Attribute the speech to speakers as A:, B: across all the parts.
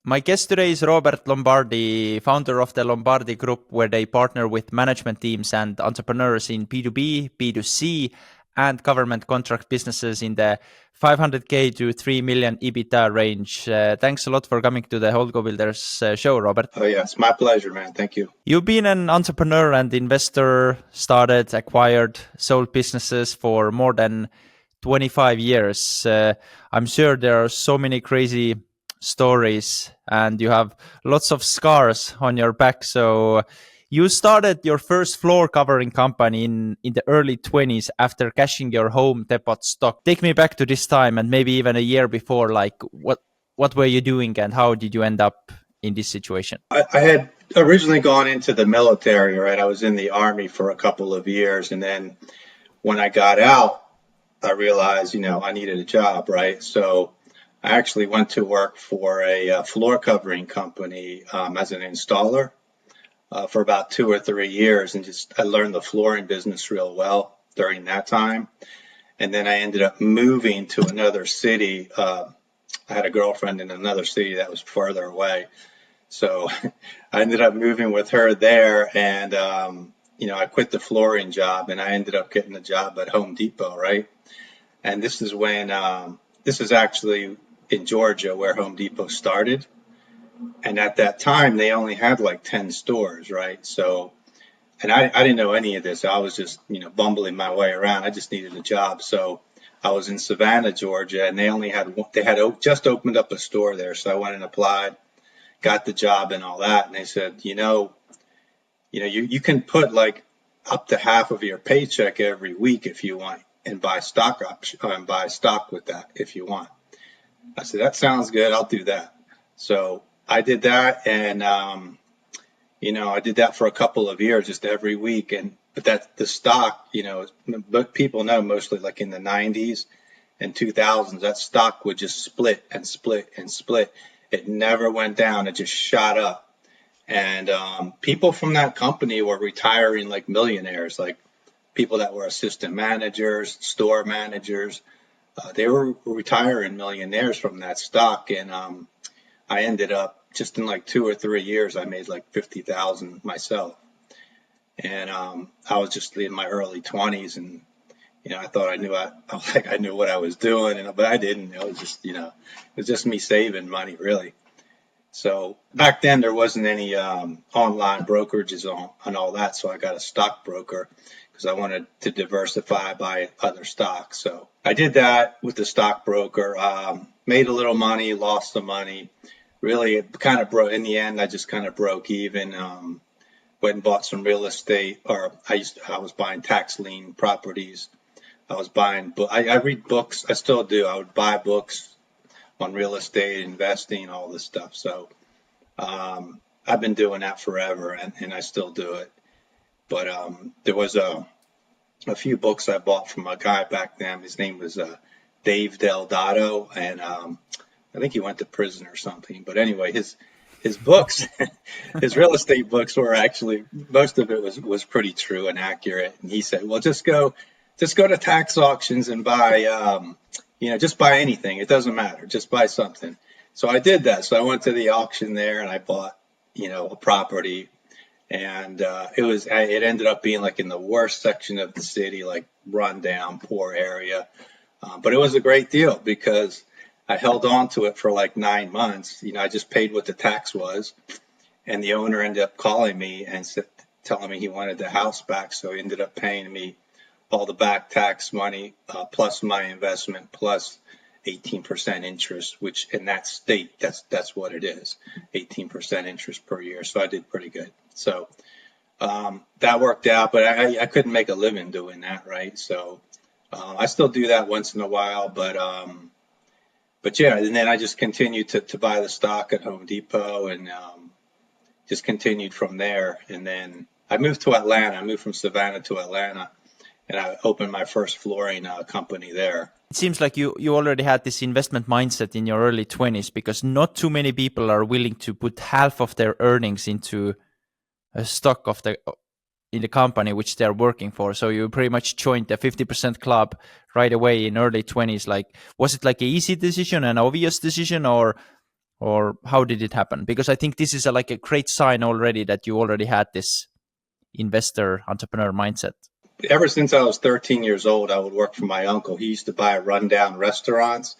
A: My guest today is Robert Lombardi, founder of the Lombardi Group, where they partner with management teams and entrepreneurs in B2B, B2C, and government contract businesses in the 500K to 3 million EBITDA range. Thanks a lot for coming to the Holdco Builders show, Robert.
B: Oh, yeah, it's my pleasure, man. Thank you.
A: You've been an entrepreneur and investor, started, acquired, sold businesses for more than 25 years. I'm sure there are so many crazy stories and you have lots of scars on your back. So you started your first floor covering company in the early 20s after cashing your home depot stock. Take me back to this time and maybe even a year before, like what were you doing and how did you end up in this situation?
B: I had originally gone into the military, right? I was in the Army for a couple of years. And then when I got out, I realized, I needed a job, right? So I actually went to work for a floor covering company as an installer for about 2 or 3 years. And I learned the flooring business real well during that time. And then I ended up moving to another city. I had a girlfriend in another city that was further away. So I ended up moving with her there and, I quit the flooring job and I ended up getting a job at Home Depot, right? And this is when, this is actually in Georgia where Home Depot started. And at that time, they only had like 10 stores, right? So, and I didn't know any of this. I was just, bumbling my way around. I just needed a job. So I was in Savannah, Georgia, and they had just opened up a store there. So I went and applied, got the job and all that. And they said, you can put like up to half of your paycheck every week if you want and buy stock with that if you want. I said, that sounds good. I'll do that. So I did that. And, I did that for a couple of years, just every week. But that's the stock, but people know mostly like in the 90s and 2000s, that stock would just split and split and split. It never went down. It just shot up. And people from that company were retiring like millionaires, like people that were assistant managers, store managers. They were retiring millionaires from that stock. And I ended up just in like 2 or 3 years, I made like 50,000 myself. And I was just in my early 20s and, I thought I knew what I was doing, but I didn't. It was just, it was just me saving money, really. So back then there wasn't any online brokerages on all that. So I got a stockbroker because I wanted to diversify by other stocks. So I did that with the stockbroker, made a little money, lost some money. Really, it kind of broke. In the end, I just kind of broke even. Went and bought some real estate, or I was buying tax lien properties. I was buying. I read books. I still do. I would buy books on real estate, investing, all this stuff. So I've been doing that forever, and I still do it. But there was a few books I bought from a guy back then. His name was Dave Delgado, and I think he went to prison or something. But anyway, his books, his real estate books were actually, most of it was pretty true and accurate. And he said, well, just go to tax auctions and buy, just buy anything. It doesn't matter. Just buy something. So I did that. So I went to the auction there and I bought, a property. And it ended up being like in the worst section of the city, like run down, poor area. But it was a great deal because I held on to it for like 9 months. I just paid what the tax was. And the owner ended up calling me and telling me he wanted the house back. So he ended up paying me all the back tax money, plus my investment, plus 18% interest, which in that state, that's what it is, 18% interest per year. So I did pretty good. So that worked out, but I couldn't make a living doing that, right? So I still do that once in a while, but yeah, and then I just continued to buy the stock at Home Depot and just continued from there. And then I moved to Atlanta. I moved from Savannah to Atlanta. And I opened my first flooring company there.
A: It seems like you already had this investment mindset in your early 20s because not too many people are willing to put half of their earnings into a stock in the company which they're working for. So you pretty much joined the 50% club right away in early 20s. Like, was it like an easy decision, an obvious decision, or or how did it happen? Because I think this is like a great sign already that you already had this investor entrepreneur mindset.
B: Ever since I was 13 years old, I would work for my uncle. He used to buy rundown restaurants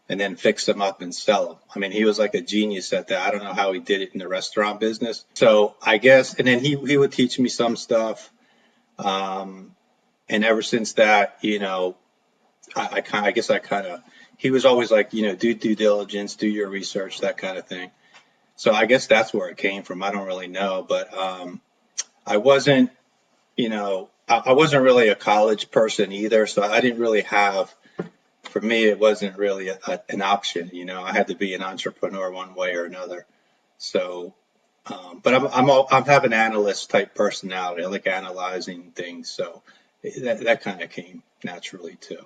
B: and then fix them up and sell them. I mean, he was like a genius at that. I don't know how he did it in the restaurant business. So I guess, and then he would teach me some stuff. And ever since that, I guess he was always like, do due diligence, do your research, that kind of thing. So I guess that's where it came from. I don't really know, but I wasn't, I wasn't really a college person either. So I didn't really have, for me, it wasn't really an option. I had to be an entrepreneur one way or another. So, but I have an analyst type personality. I like analyzing things. So that kind of came naturally too.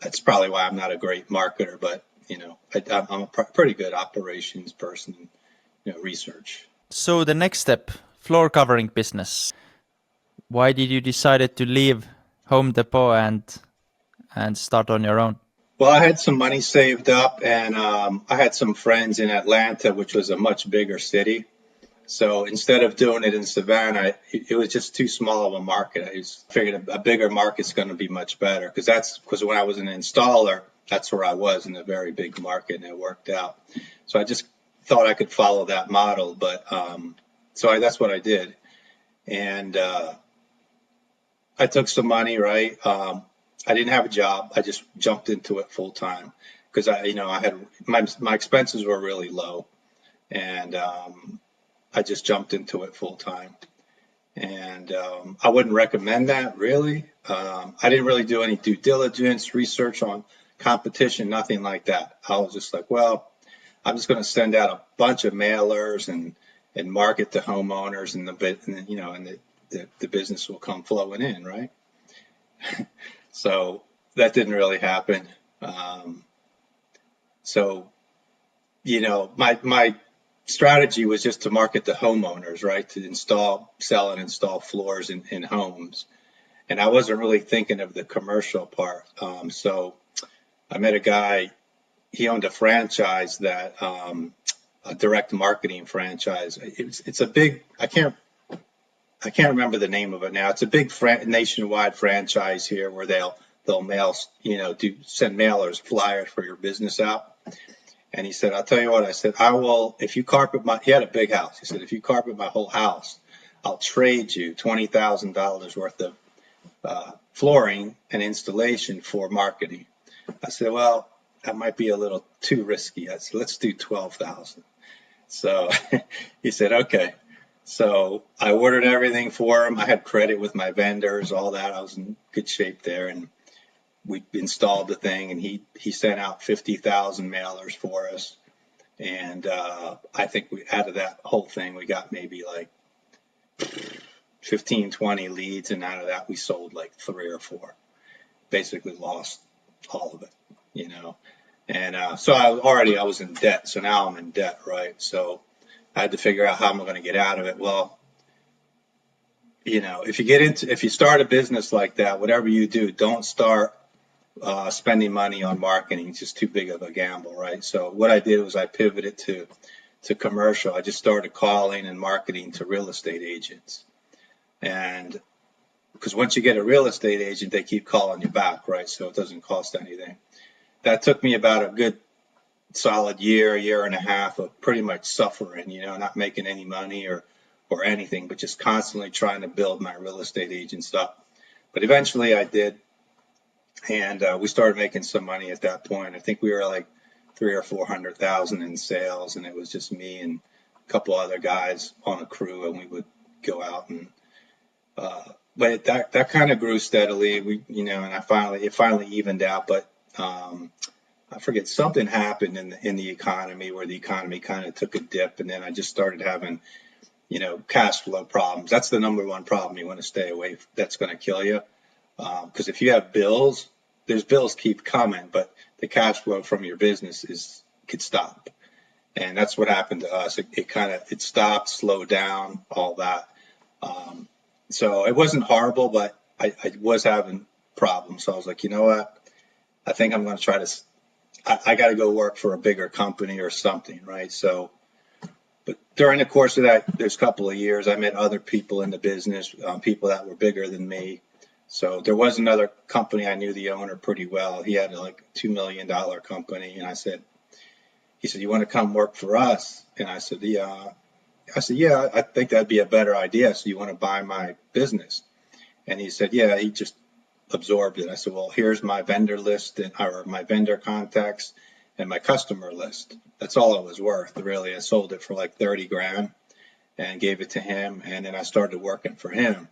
B: That's probably why I'm not a great marketer, but I'm a pretty good operations person, research.
A: So the next step, floor covering business. Why did you decided to leave Home Depot and start on your own?
B: Well, I had some money saved up, and I had some friends in Atlanta, which was a much bigger city. So instead of doing it in Savannah, it was just too small of a market. I just figured a bigger market's going to be much better because when I was an installer, that's where I was, in a very big market, and it worked out. So I just thought I could follow that model, but that's what I did, and I took some money, right? I didn't have a job. I just jumped into it full time because I had my expenses were really low, and I just jumped into it full time. And I wouldn't recommend that, really. I didn't really do any due diligence, research on competition, nothing like that. I was just like, well, I'm just going to send out a bunch of mailers and market to homeowners, and the business will come flowing in, right? So that didn't really happen. So my strategy was just to market to homeowners, right? To sell and install floors in homes. And I wasn't really thinking of the commercial part. So I met a guy, he owned a franchise a direct marketing franchise. It's a big, I can't remember the name of it now. It's a big nationwide franchise here where they'll mail, send mailers, flyers for your business out. And he said, I'll tell you what, I said, if you carpet he had a big house. He said, if you carpet my whole house, I'll trade you $20,000 worth of flooring and installation for marketing. I said, well, that might be a little too risky. I said, let's do 12,000. So he said, okay. So I ordered everything for him. I had credit with my vendors, all that. I was in good shape there. And we installed the thing, and he sent out 50,000 mailers for us. And I think out of that whole thing, we got maybe like 15, 20 leads. And out of that, we sold like 3 or 4. Basically lost all of it, And so I was in debt. So now I'm in debt, right? So I had to figure out how I'm going to get out of it. Well, if you start a business like that, whatever you do, don't start spending money on marketing. It's just too big of a gamble, right? So what I did was I pivoted to commercial. I just started calling and marketing to real estate agents. And because once you get a real estate agent, they keep calling you back, right? So it doesn't cost anything. That took me about a good solid year and a half of pretty much suffering, not making any money or anything, but just constantly trying to build my real estate agents up. But eventually I did. And we started making some money at that point. I think we were like 300,000 or 400,000 in sales, and it was just me and a couple other guys on a crew, and we would go out and. But that kind of grew steadily. And it finally evened out. But I forget, something happened in the economy where the economy kind of took a dip, and then I just started having cash flow problems. That's the number one problem you want to stay away from. That's going to kill you. Because if you have bills, there's bills keep coming, but the cash flow from your business could stop. And that's what happened to us. It stopped, slowed down, all that. So it wasn't horrible, but I was having problems. So I was like, you know what? I think I'm going to try to I got to go work for a bigger company or something, right? So, but during the course of that, there's a couple of years, I met other people in the business, people that were bigger than me. So there was another company, I knew the owner pretty well. He had like a $2 million company. And he said, you want to come work for us? And I said, yeah. Yeah, I think that'd be a better idea. So you want to buy my business? And he said, yeah, he just absorbed it. I said, well, here's my vendor list or my vendor contacts and my customer list. That's all it was worth, really. I sold it for like 30 grand and gave it to him. And then I started working for him.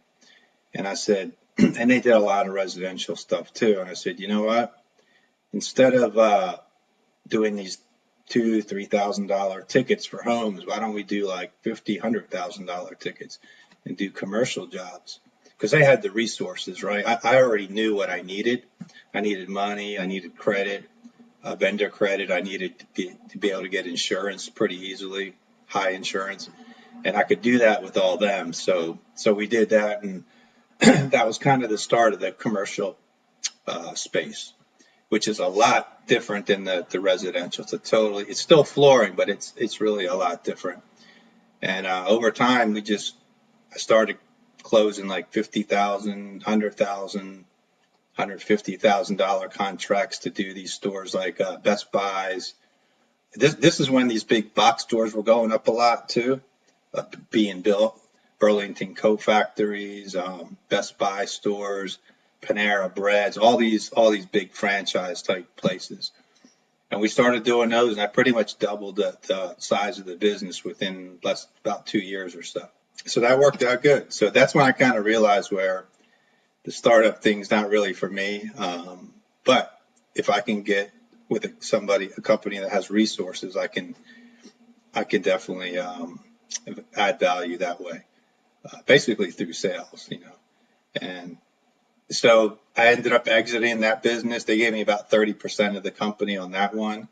B: And I said, and they did a lot of residential stuff too. And I said, you know what? Instead of doing these $2,000-$3,000 tickets for homes, why don't we do like $50,000-$100,000 tickets and do commercial jobs? Because they had the resources, right? I already knew what I needed. I needed money. I needed credit, vendor credit. I needed to be able to get insurance pretty easily, high insurance, and I could do that with all them. So we did that, and that was kind of the start of the commercial space, which is a lot different than the residential. It's still flooring, but it's really a lot different. And over time, I started closing like $50,000, $100,000, $150,000 contracts to do these stores like Best Buys. This is when these big box stores were going up a lot too, being built. Burlington Coat Factories, Best Buy stores, Panera Breads, all these big franchise type places. And we started doing those, and I pretty much doubled the size of the business within about 2 years or so. So that worked out good. So that's when I kind of realized where the startup thing's not really for me. But if I can get with a company that has resources, I can definitely add value that way, basically through sales, And so I ended up exiting that business. They gave me about 30% of the company on that one.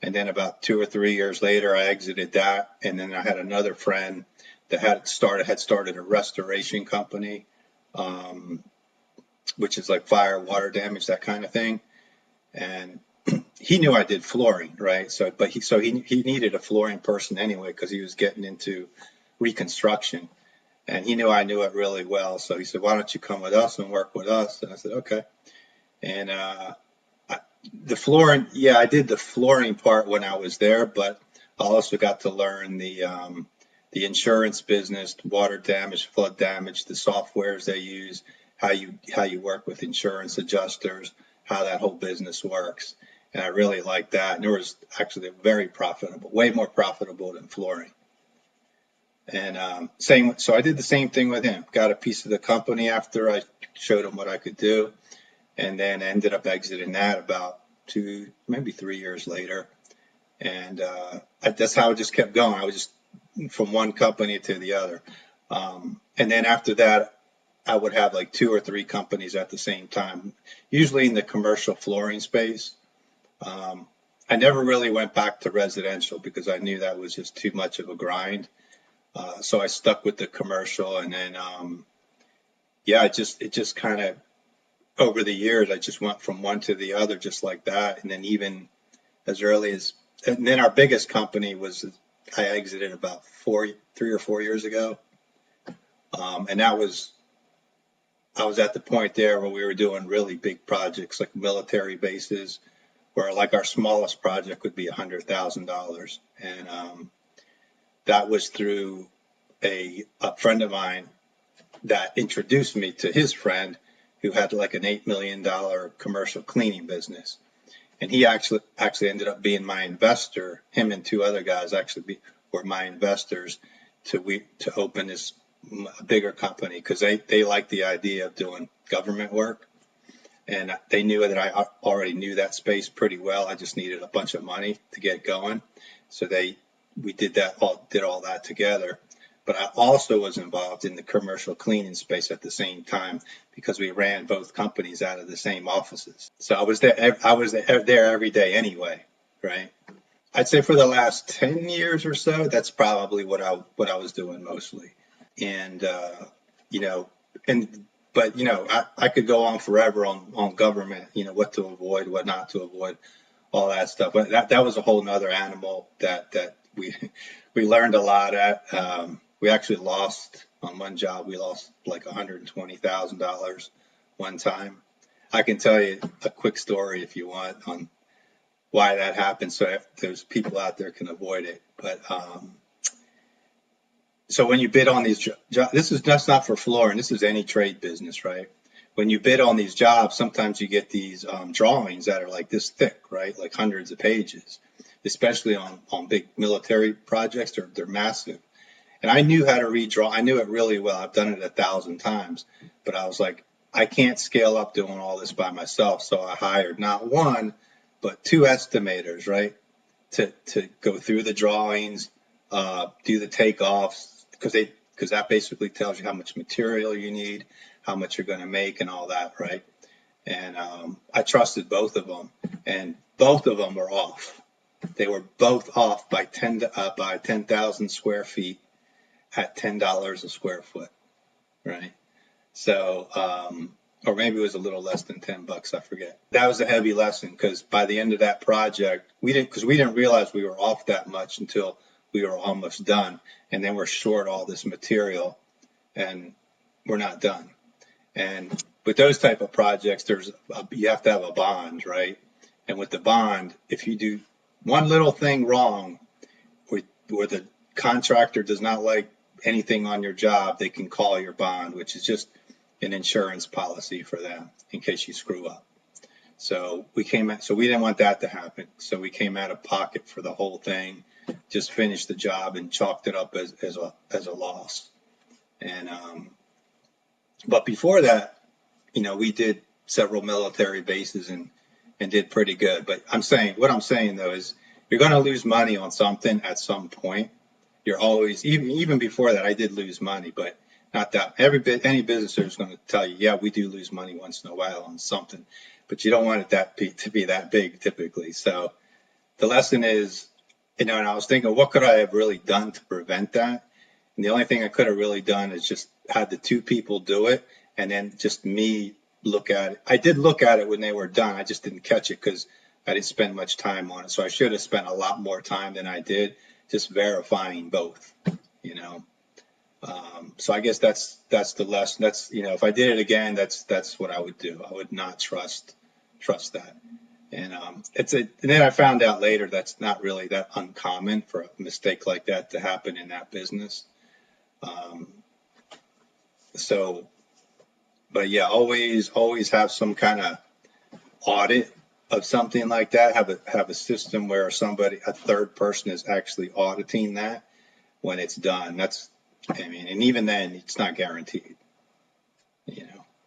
B: And then about 2 or 3 years later, I exited that. And then I had another friend that had started a restoration company, which is like fire, water damage, that kind of thing. And he knew I did flooring, right? So he needed a flooring person anyway, because he was getting into reconstruction. And he knew I knew it really well. So he said, why don't you come with us and work with us? And I said, okay. And the flooring, yeah, I did the flooring part when I was there, but I also got to learn the insurance business, water damage, flood damage, the softwares they use, how you work with insurance adjusters, how that whole business works. And I really liked that. And it was actually very profitable, way more profitable than flooring. And so I did the same thing with him. Got a piece of the company after I showed him what I could do, and then ended up exiting that about 2, maybe 3 years later. And that's how it just kept going. I was just from one company to the other. And then after that, I would have like 2 or 3 companies at the same time, usually in the commercial flooring space. I never really went back to residential because I knew that was just too much of a grind. So I stuck with the commercial, and then, it just kind of, over the years, I just went from one to the other just like that. And then even as early as, and then our biggest company I exited about 3 or 4 years ago. And I was at the point there where we were doing really big projects like military bases, where like our smallest project would be $100,000. And, that was through a friend of mine that introduced me to his friend who had like an $8 million commercial cleaning business. And he actually ended up being my investor. Him and 2 other guys were my investors to open this bigger company, because they liked the idea of doing government work. And they knew that I already knew that space pretty well. I just needed a bunch of money to get going. So we did all that together. But I also was involved in the commercial cleaning space at the same time, because we ran both companies out of the same offices. So I was there every day anyway, right? I'd say for the last 10 years or so, that's probably what I was doing mostly. And I could go on forever on government, what to avoid, what not to avoid. all that stuff. But that was a whole nother animal that we learned a lot at. We actually lost on one job. We lost like $120,000 one time. I can tell you a quick story if you want on why that happened. So if there's people out there can avoid it. But so when you bid on these jobs, that's not for flooring. This is any trade business, right? When you bid on these jobs, sometimes you get these drawings that are like this thick, right? Like hundreds of pages, especially on big military projects. They're massive. And I knew how to redraw. I knew it really well. I've done it 1,000 times. But I was like, I can't scale up doing all this by myself. So I hired not one, but two estimators, right? To go through the drawings, do the takeoffs, because that basically tells you how much material you need, how much you're going to make, and all that, right? And I trusted both of them, and both of them were off. They were both off by 10,000 square feet at $10 a square foot, right? So, or maybe it was a little less than $10, I forget. That was a heavy lesson because by the end of that project, we didn't realize we were off that much until we were almost done, and then we're short all this material, and we're not done. And with those type of projects, you have to have a bond, right? And with the bond, if you do one little thing wrong, where the contractor does not like anything on your job, they can call your bond, which is just an insurance policy for them in case you screw up. So we didn't want that to happen. So we came out of pocket for the whole thing, just finished the job and chalked it up as a loss. And but before that, we did several military bases and did pretty good. But what I'm saying though is you're going to lose money on something at some point. You're always, even before that, I did lose money, but not that. Any business owner is going to tell you, yeah, we do lose money once in a while on something, but you don't want it to be that big typically. So the lesson is, and I was thinking, what could I have really done to prevent that? And the only thing I could have really done is just had the two people do it, and then just me look at it. I did look at it when they were done. I just didn't catch it because I didn't spend much time on it. So I should have spent a lot more time than I did, just verifying both, So I guess that's the lesson. That's, if I did it again, that's what I would do. I would not trust that. And and then I found out later that's not really that uncommon for a mistake like that to happen in that business. But yeah, always have some kind of audit of something like that. Have a system where a third person is actually auditing that when it's done. And even then, it's not guaranteed,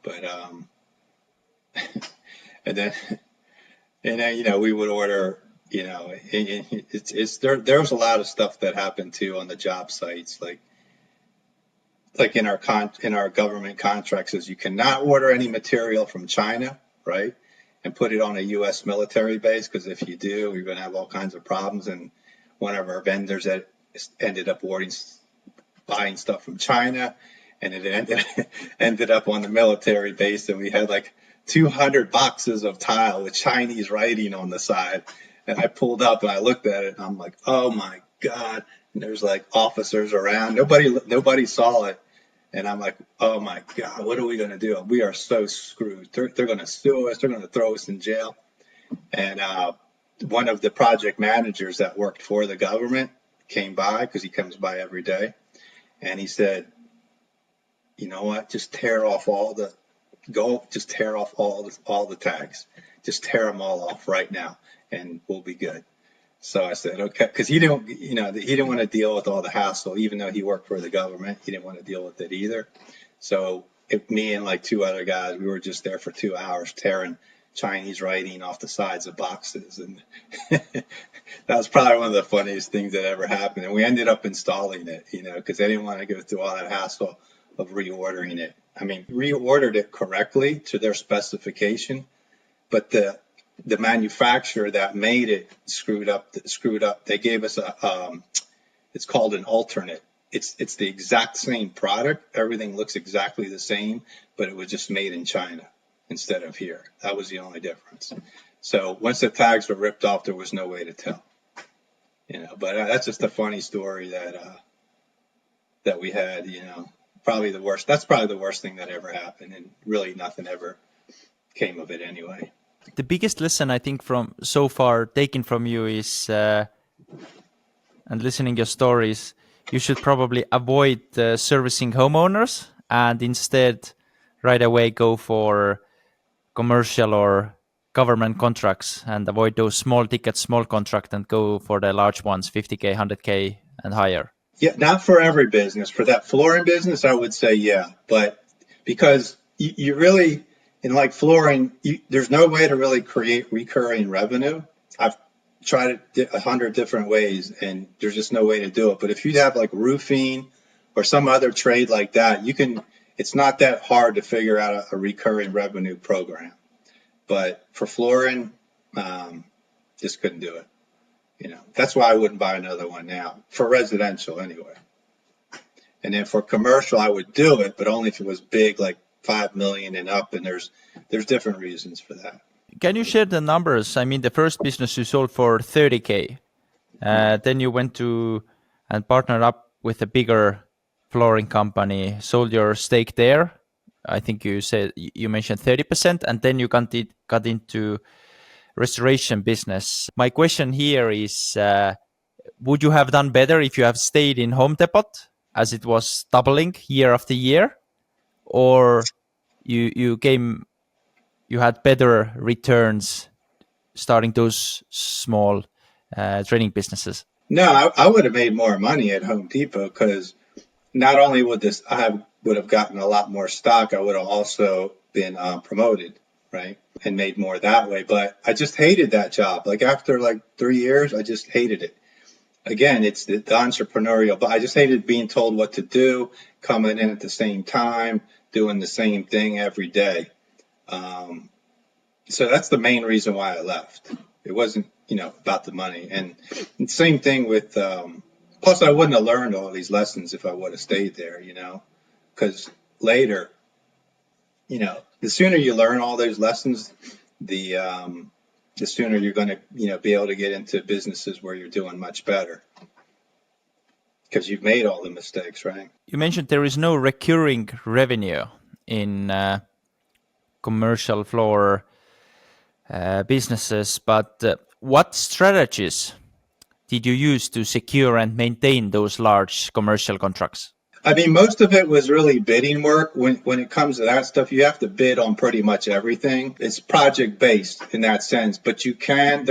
B: But and then we would order, there's a lot of stuff that happened too on the job sites, like in our government contracts, is you cannot order any material from China, right? And put it on a U.S. military base, because if you do, you're going to have all kinds of problems. And one of our vendors that ended up buying stuff from China, and it ended up on the military base, and we had like 200 boxes of tile with Chinese writing on the side. And I pulled up and I looked at it, and I'm like, oh my God. And there's like officers around. Nobody saw it. And I'm like, oh my God, what are we going to do? We are so screwed. They're going to sue us. They're going to throw us in jail. And one of the project managers that worked for the government came by, because he comes by every day. And he said, you know what? Just tear off all the tags. Just tear them all off right now, and we'll be good. So I said, okay, because he didn't want to deal with all the hassle, even though he worked for the government. He didn't want to deal with it either. So me and like two other guys, we were just there for 2 hours tearing Chinese writing off the sides of boxes. And that was probably one of the funniest things that ever happened. And we ended up installing it, because they didn't want to go through all that hassle of reordering it. I mean, reordered it correctly to their specification, but the manufacturer that made it screwed up. They gave us it's called an alternate. It's the exact same product. Everything looks exactly the same, but it was just made in China instead of here. That was the only difference. So once the tags were ripped off, there was no way to tell. But that's just a funny story that we had. Probably the worst. That's probably the worst thing that ever happened, and really nothing ever came of it anyway.
A: The biggest lesson I think from so far taken from you is, and listening your stories, you should probably avoid servicing homeowners and instead right away go for commercial or government contracts and avoid those small tickets, small contract, and go for the large ones, 50K, 100K and higher.
B: Yeah, not for every business. For that flooring business, I would say yeah, but because you really in like flooring, there's no way to really create recurring revenue. I've tried it 100 different ways, and there's just no way to do it. But if you have like roofing or some other trade like that, you can. It's not that hard to figure out a recurring revenue program. But for flooring, just couldn't do it. That's why I wouldn't buy another one now for residential anyway. And then for commercial, I would do it, but only if it was big, like 5 million and up. And there's different reasons for that.
A: Can you share the numbers? I mean, the first business you sold for 30K, then you went to and partnered up with a bigger flooring company, sold your stake there. I think you mentioned 30%, and then you got into restoration business. My question here is, would you have done better if you have stayed in Home Depot as it was doubling year after year, or you had better returns starting those small training businesses?
B: No, I would have made more money at Home Depot because not only I would have gotten a lot more stock, I would have also been promoted, right, and made more that way. But I just hated that job. Like after like 3 years, I just hated it. Again, it's the entrepreneurial, but I just hated being told what to do, coming in at the same time, doing the same thing every day. So that's the main reason why I left. It wasn't, about the money. And same thing with, plus I wouldn't have learned all these lessons if I would have stayed there, because later, the sooner you learn all those lessons, the sooner you're going to, be able to get into businesses where you're doing much better because you've made all the mistakes, right?
A: You mentioned there is no recurring revenue in commercial floor businesses, but what strategies did you use to secure and maintain those large commercial contracts?
B: I mean, most of it was really bidding work. When it comes to that stuff, you have to bid on pretty much everything. It's project based in that sense, but you can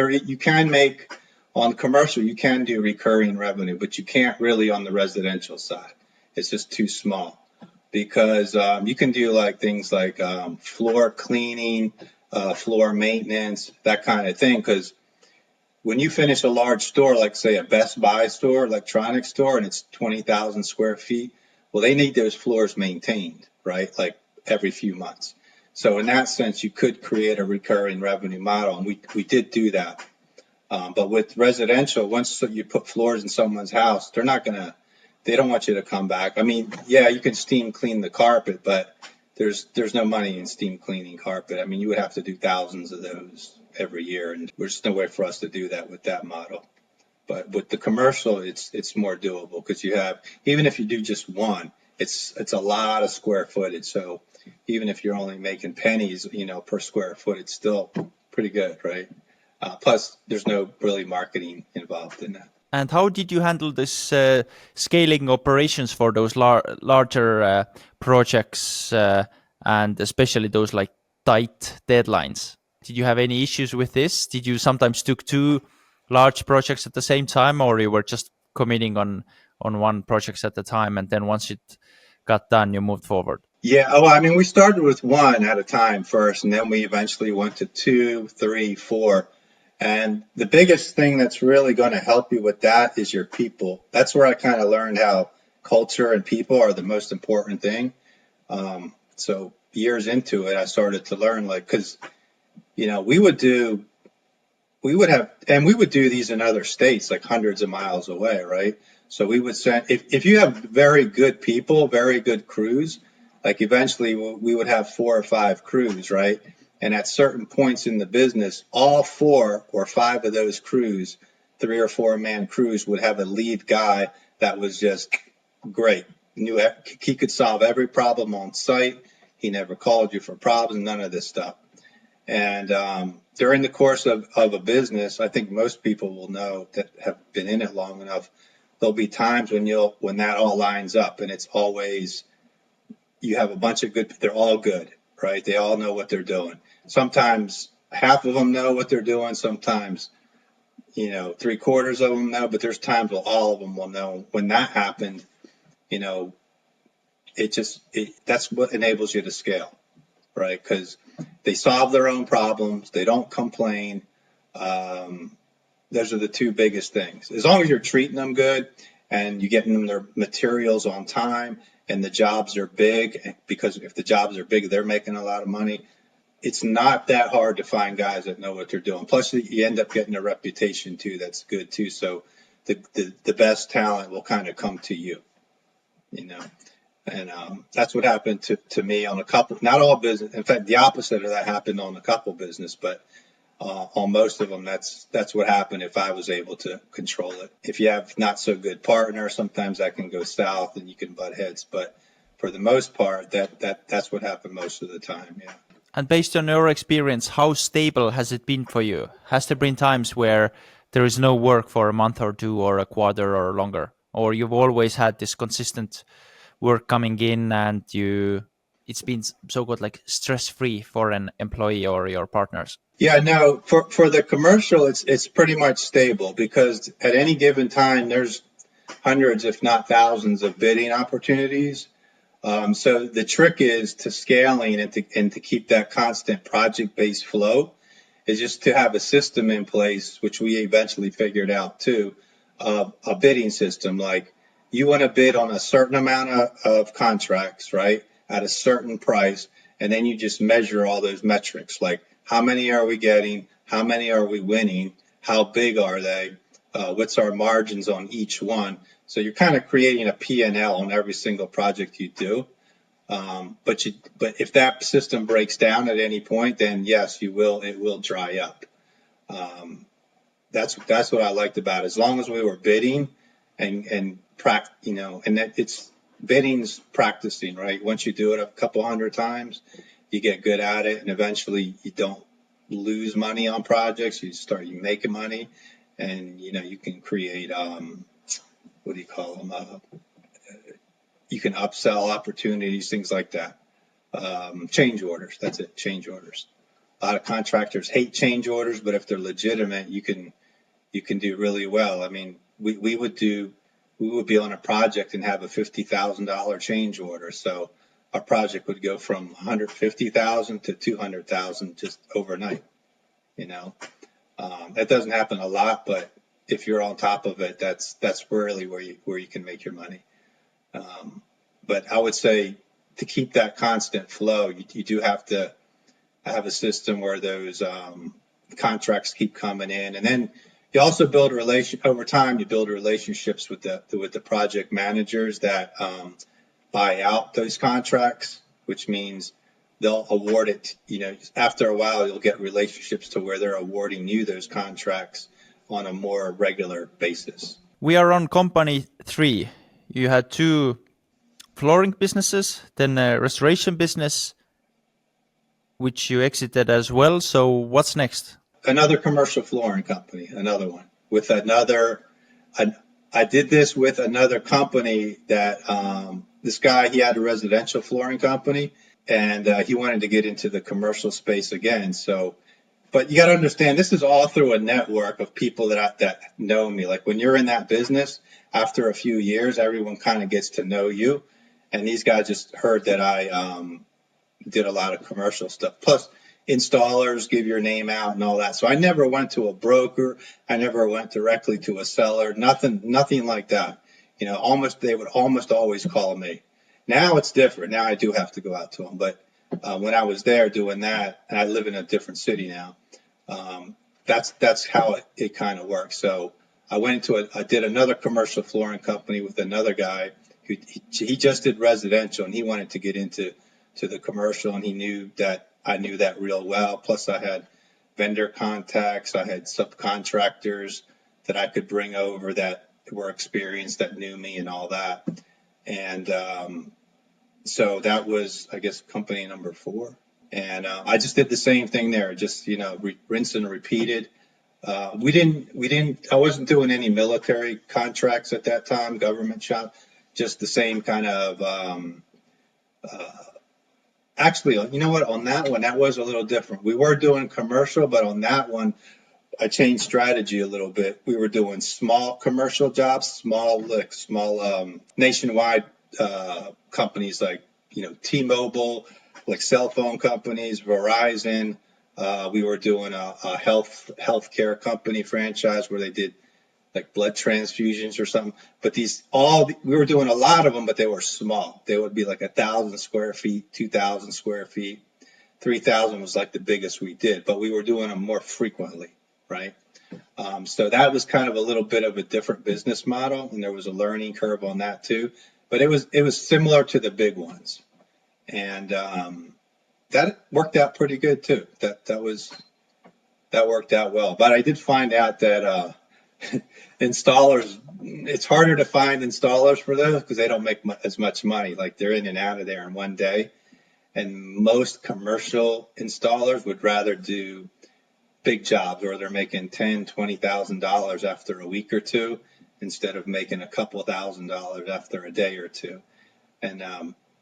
B: make on commercial, you can do recurring revenue, but you can't really on the residential side. It's just too small because you can do like things like floor cleaning, floor maintenance, that kind of thing. Because when you finish a large store, like say a Best Buy store, electronics store, and it's 20,000 square feet, well, they need those floors maintained, right? Like every few months. So in that sense, you could create a recurring revenue model, and we did do that. But with residential, once you put floors in someone's house, they don't want you to come back. I mean, yeah, you can steam clean the carpet, but there's no money in steam cleaning carpet. I mean, you would have to do thousands of those every year, and there's no way for us to do that with that model. But with the commercial, it's more doable because even if you do just one, it's a lot of square footage. So even if you're only making pennies, per square foot, it's still pretty good, right? Plus, there's no really marketing involved in that.
A: And how did you handle this scaling operations for those larger projects and especially those like tight deadlines? Did you have any issues with this? Did you sometimes took two large projects at the same time, or you were just committing on one project at a time, and then once it got done, you moved forward?
B: Yeah, well, I mean, we started with one at a time first, and then we eventually went to 2, 3, 4. And the biggest thing that's really going to help you with that is your people. That's where I kind of learned how culture and people are the most important thing. So years into it, I started to learn, like, because, we would do these in other states, like hundreds of miles away, right? So we would send, if you have very good people, very good crews, like eventually we would have 4 or 5 crews, right? And at certain points in the business, all 4 or 5 of those crews, 3 or 4 man crews, would have a lead guy that was just great. Knew he could solve every problem on site. He never called you for problems, none of this stuff. And during the course of a business, I think most people will know that have been in it long enough. There'll be times when that all lines up, and it's always you have a bunch of good. They're all good, right? They all know what they're doing. Sometimes half of them know what they're doing. Sometimes 3/4 of them know, but there's times where all of them will know. When that happened, you know, that's what enables you to scale, right? Because they solve their own problems. They don't complain. Those are the 2 biggest things. As long as you're treating them good and you're getting them their materials on time and the jobs are big, because if the jobs are big, they're making a lot of money. It's not that hard to find guys that know what they're doing. Plus, you end up getting a reputation too. That's good too. So the best talent will kind of come to you, and that's what happened to me on a couple, not all business. In fact, the opposite of that happened on a couple business, but on most of them, that's what happened if I was able to control it. If you have not so good partners, sometimes that can go south and you can butt heads. But for the most part, that's what happened most of the time. Yeah.
A: And based on your experience, how stable has it been for you? Has there been times where there is no work for a month or 2 or a quarter or longer? Or you've always had this consistent work coming in and it's been so-called like stress-free for an employee or your partners?
B: Yeah, no, for the commercial, it's pretty much stable because at any given time, there's hundreds, if not thousands, of bidding opportunities. So the trick is to scaling and to keep that constant project-based flow is just to have a system in place, which we eventually figured out too, a bidding system. Like you want to bid on a certain amount of contracts, right, at a certain price, and then you just measure all those metrics, like how many are we getting, how many are we winning, how big are they, what's our margins on each one. So you're kind of creating a P&L on every single project you do. But if that system breaks down at any point, then yes, it will dry up. That's what I liked about it. As long as we were bidding and that it's bidding's practicing, right? Once you do it a couple hundred times, you get good at it, and eventually you don't lose money on projects. You making money, and you can create what do you call them? You can upsell opportunities, things like that. Change orders. That's it. Change orders. A lot of contractors hate change orders, but if they're legitimate, you can do really well. I mean, we would be on a project and have a $50,000 change order. So our project would go from 150,000 to 200,000 just overnight. That doesn't happen a lot, but if you're on top of it, that's really where you can make your money. But I would say to keep that constant flow, you do have to have a system where those contracts keep coming in, and then you also build over time. You build relationships with the project managers that buy out those contracts, which means they'll award it. After a while, you'll get relationships to where they're awarding you those contracts on a more regular basis.
A: We are on company 3. You had 2 flooring businesses, then a restoration business, which you exited as well. So what's next?
B: Another commercial flooring company, another one with another. I did this with another company that this guy, he had a residential flooring company, and he wanted to get into the commercial space again. So, but you got to understand, this is all through a network of people that know me. Like when you're in that business, after a few years, everyone kind of gets to know you. And these guys just heard that I did a lot of commercial stuff. Plus, installers give your name out and all that. So I never went to a broker. I never went directly to a seller. Nothing like that. They would almost always call me. Now it's different. Now I do have to go out to them. But when I was there doing that, and I live in a different city now, that's how it kind of works. So I did another commercial flooring company with another guy he just did residential, and he wanted to get into the commercial, and he knew that I knew that real well. Plus, I had vendor contacts. I had subcontractors that I could bring over that were experienced, that knew me and all that. And so that was, I guess, company number 4. And I just did the same thing there, just, rinse and repeated. I wasn't doing any military contracts at that time, government shop, just the same kind of, actually, you know what, on that one, that was a little different. We were doing commercial, but on that one, I changed strategy a little bit. We were doing small commercial jobs, small nationwide companies like, T-Mobile, like cell phone companies, Verizon. We were doing a healthcare company franchise where they did like blood transfusions or something. But we were doing a lot of them, but they were small. They would be like 1,000 square feet, 2,000 square feet, 3,000 was like the biggest we did, but we were doing them more frequently, right? So that was kind of a little bit of a different business model, and there was a learning curve on that too. But it was similar to the big ones, and that worked out pretty good too. That worked out well. But I did find out that installers, it's harder to find installers for those because they don't make as much money. Like they're in and out of there in one day. And most commercial installers would rather do big jobs where they're making $10,000, $20,000 after a week or two instead of making a couple $1,000s after a day or two. And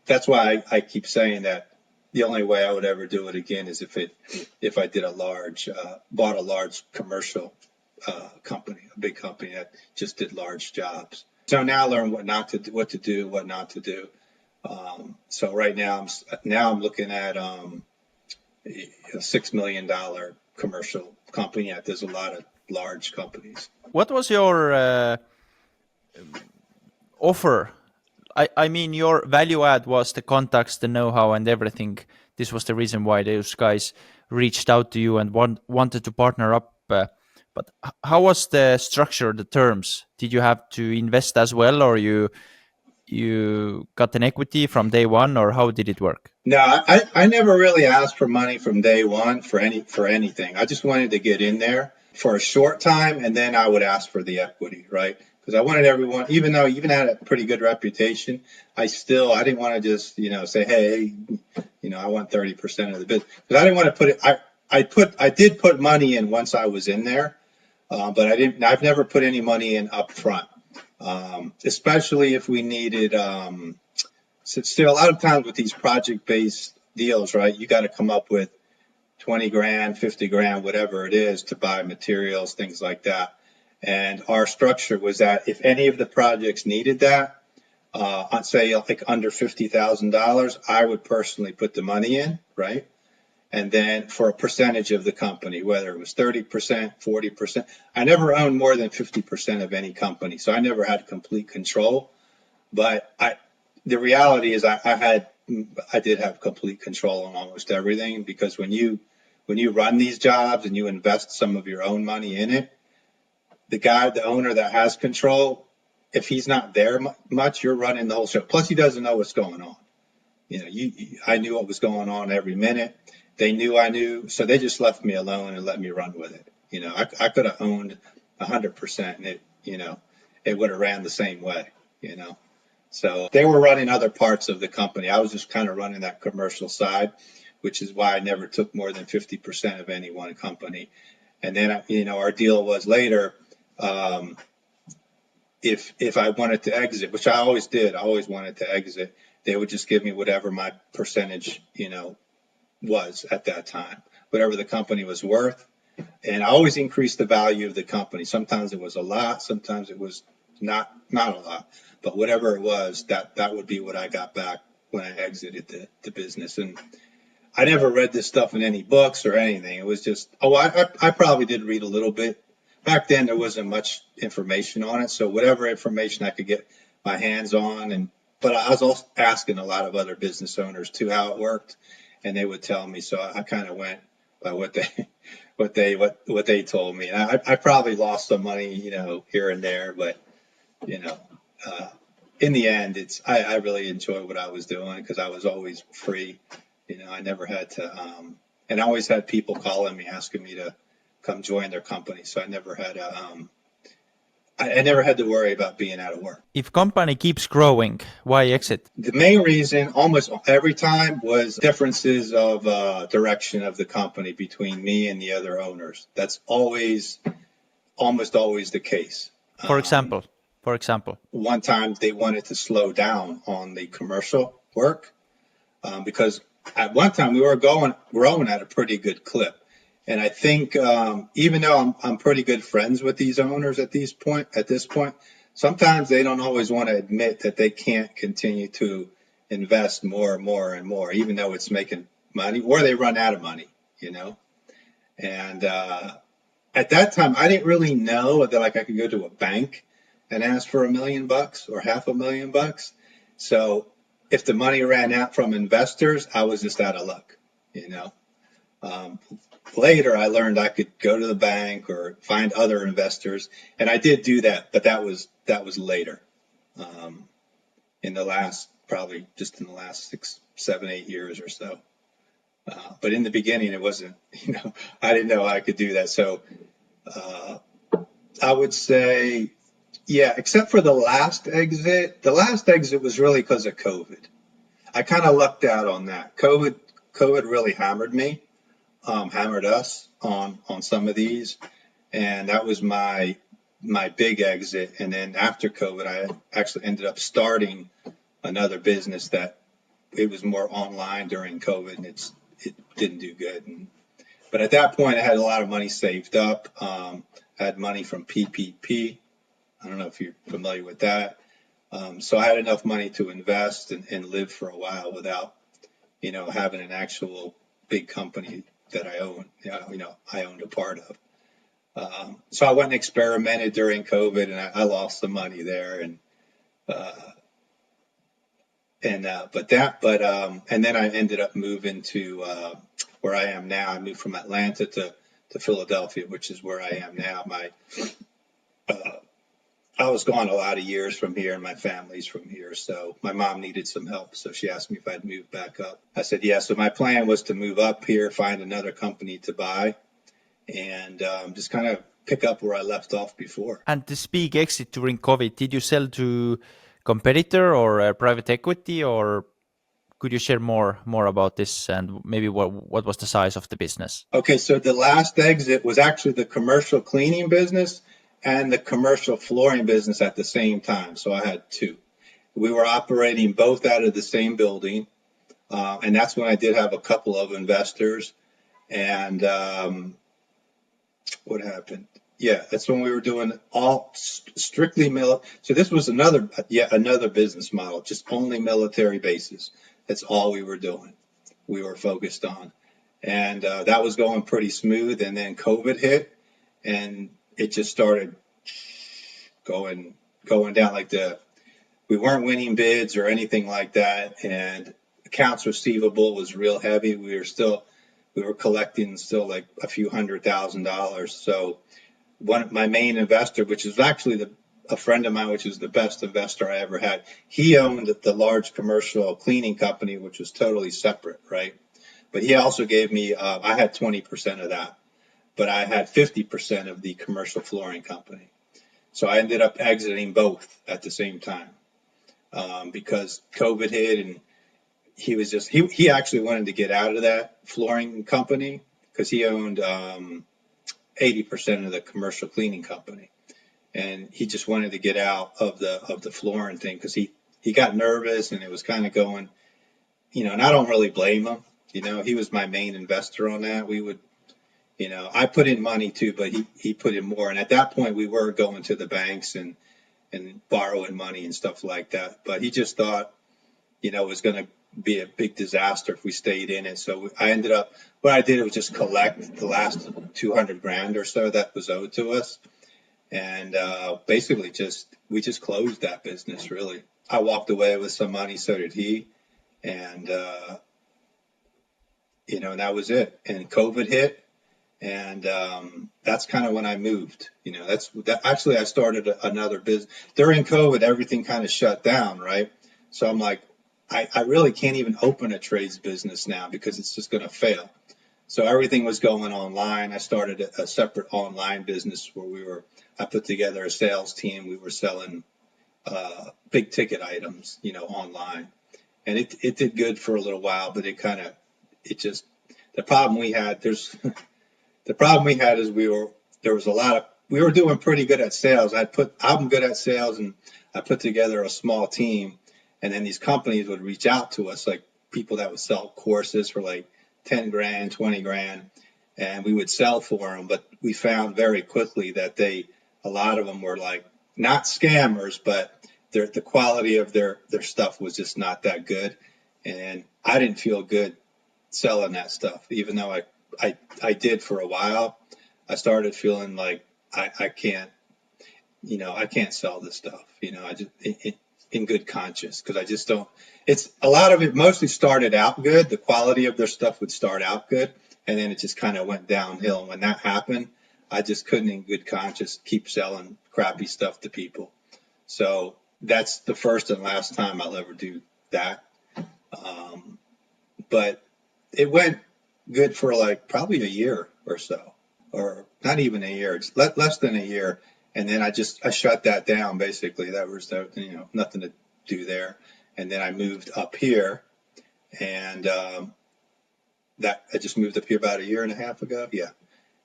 B: that's why I keep saying that the only way I would ever do it again is if I did bought a large commercial company, a big company that just did large jobs. So now I learn what to do, what not to do. So right now I'm looking at a $6 million commercial company. Yeah, there's a lot of large companies.
A: What was your offer? I mean, your value add was the contacts, the know-how, and everything. This was the reason why those guys reached out to you and wanted to partner up. But how was the structure, the terms? Did you have to invest as well, or you got an equity from day one, or how did it work?
B: No, I never really asked for money from day one for anything. I just wanted to get in there for a short time, and then I would ask for the equity, right? Because I wanted everyone, even though I even had a pretty good reputation, I didn't want to just, say, hey, I want 30% of the business. Because I didn't want to put it, I did put money in once I was in there, but I've never put any money in up front, especially if we needed, so still a lot of times with these project-based deals, right, you got to come up with 20 grand, 50 grand, whatever it is to buy materials, things like that. And our structure was that if any of the projects needed that, I'd say like under $50,000, I would personally put the money in, right? And then for a percentage of the company, whether it was 30%, 40%, I never owned more than 50% of any company. So I never had complete control, but the reality is I did have complete control on almost everything, because when you run these jobs and you invest some of your own money in it, the owner that has control, if he's not there much, you're running the whole show. Plus, he doesn't know what's going on. I knew what was going on every minute. They knew I knew, so they just left me alone and let me run with it. I could have owned 100%, and it would have ran the same way. So they were running other parts of the company. I was just kind of running that commercial side, which is why I never took more than 50% of any one company. And then, our deal was later, if I wanted to exit, which I always did, I always wanted to exit, they would just give me whatever my percentage, was at that time, whatever the company was worth. And I always increased the value of the company. Sometimes it was a lot, sometimes it was not a lot, but whatever it was, that would be what I got back when I exited the business. And I never read this stuff in any books or anything. It was just, I probably did read a little bit. Back then, there wasn't much information on it. So whatever information I could get my hands on, but I was also asking a lot of other business owners too how it worked, and they would tell me. So I kind of went by what they told me. And I probably lost some money, here and there, but in the end, I really enjoyed what I was doing because I was always free. I never had to, and I always had people calling me asking me to come join their company. So I never had I never had to worry about being out of work.
A: If company keeps growing, why exit?
B: The main reason almost every time was differences of direction of the company between me and the other owners. That's almost always the case.
A: For example,
B: One time they wanted to slow down on the commercial work because at one time we were growing at a pretty good clip. And I think even though I'm pretty good friends with these owners at this point, sometimes they don't always want to admit that they can't continue to invest more and more and more, even though it's making money, or they run out of money, And at that time, I didn't really know that like I could go to a bank and ask for $1 million or $500,000. So if the money ran out from investors, I was just out of luck, Later, I learned I could go to the bank or find other investors, and I did do that, but that was later, in the last 6, 7, 8 years or so. But in the beginning, it wasn't, I didn't know I could do that. So I would say, yeah, except for the last exit. The last exit was really because of COVID. I kind of lucked out on that. COVID really hammered me. Hammered us on some of these, and that was my big exit. And then after COVID, I actually ended up starting another business that it was more online during COVID, and it didn't do good. But at that point, I had a lot of money saved up. I had money from PPP. I don't know if you're familiar with that. So I had enough money to invest and live for a while without, having an actual big company that I own, I owned a part of. So I went and experimented during COVID, and I lost some money there, and then I ended up moving to where I am now. I moved from Atlanta to Philadelphia, which is where I am now. I was gone a lot of years from here, and my family's from here. So my mom needed some help, so she asked me if I'd move back up. I said yes. Yeah. So my plan was to move up here, find another company to buy, and just kind of pick up where I left off before.
A: And this big exit during COVID, did you sell to competitor or private equity, or could you share more about this and maybe what was the size of the business?
B: Okay, so the last exit was actually the commercial cleaning business and the commercial flooring business at the same time. So I had two. We were operating both out of the same building, and that's when I did have a couple of investors. And what happened? Yeah, that's when we were doing all strictly military. So this was another business model, just only military bases. That's all we were doing. We were focused on. And that was going pretty smooth. And then COVID hit, and it just started going down. We weren't winning bids or anything like that. And accounts receivable was real heavy. We were collecting still like a few $100,000. So my main investor, which is actually a friend of mine, which is the best investor I ever had, he owned the large commercial cleaning company, which was totally separate, right? But he also gave me, I had 20% of that, but I had 50% of the commercial flooring company. So I ended up exiting both at the same time because COVID hit, and he actually wanted to get out of that flooring company because he owned 80% of the commercial cleaning company. And he just wanted to get out of the flooring thing because he got nervous, and it was kind of going, and I don't really blame him. He was my main investor on that. We would, I put in money too, but he put in more. And at that point, we were going to the banks and borrowing money and stuff like that. But he just thought, it was going to be a big disaster if we stayed in it. So what I did was just collect the last $200,000 or so that was owed to us. And basically we just closed that business, really. I walked away with some money, so did he. And, and that was it. And COVID hit. And that's kind of when I moved. Actually, I started another business. During COVID, everything kind of shut down, right? So I'm like, I really can't even open a trades business now because it's just going to fail. So everything was going online. I started a separate online business where I put together a sales team. We were selling big ticket items, online. And it did good for a little while, but it just, the problem we had, the problem we had is there was a lot of, we were doing pretty good at sales. I'm good at sales, and I put together a small team, and then these companies would reach out to us, like people that would sell courses for like 10 grand, 20 grand, and we would sell for them. But we found very quickly that a lot of them were like not scammers, but the quality of their stuff was just not that good. And I didn't feel good selling that stuff, even though I did for a while. I started feeling like I can't, I can't sell this stuff, I just, in good conscience, because I just don't, it's a lot of it mostly started out good. The quality of their stuff would start out good, and then it just kind of went downhill. And when that happened, I just couldn't in good conscience keep selling crappy stuff to people. So that's the first and last time I'll ever do that. But it went good for like probably a year or so, or not even a year, it's less than a year. And then I shut that down. Basically, that was nothing to do there. And then I moved up here, and that I just moved up here about a year and a half ago. Yeah.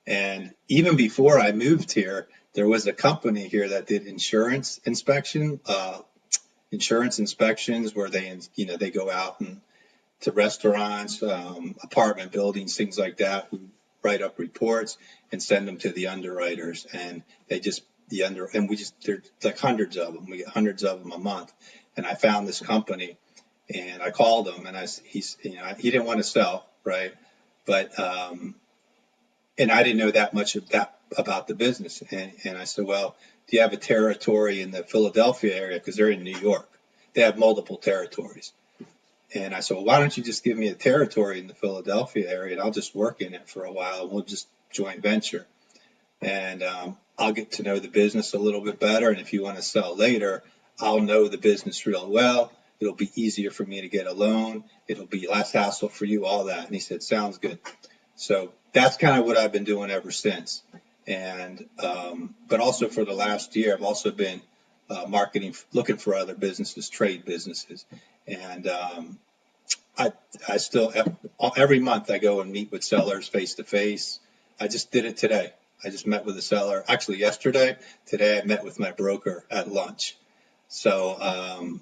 B: And even before I moved here, there was a company here that did insurance inspections where they go out and to restaurants, apartment buildings, things like that, who write up reports and send them to the underwriters. And there's like hundreds of them. We get hundreds of them a month. And I found this company, and I called him, and he didn't want to sell, right? But, and I didn't know that much about the business. And I said, well, do you have a territory in the Philadelphia area? Because they're in New York. They have multiple territories. And I said, well, why don't you just give me a territory in the Philadelphia area, and I'll just work in it for a while, and we'll just joint venture. And I'll get to know the business a little bit better. And if you want to sell later, I'll know the business real well. It'll be easier for me to get a loan. It'll be less hassle for you, all that. And he said, sounds good. So that's kind of what I've been doing ever since. And but also for the last year, I've also been marketing, looking for other businesses, trade businesses. And I still, every month I go and meet with sellers face to face. I just did it today. I just met with a seller actually yesterday. Today I met with my broker at lunch. So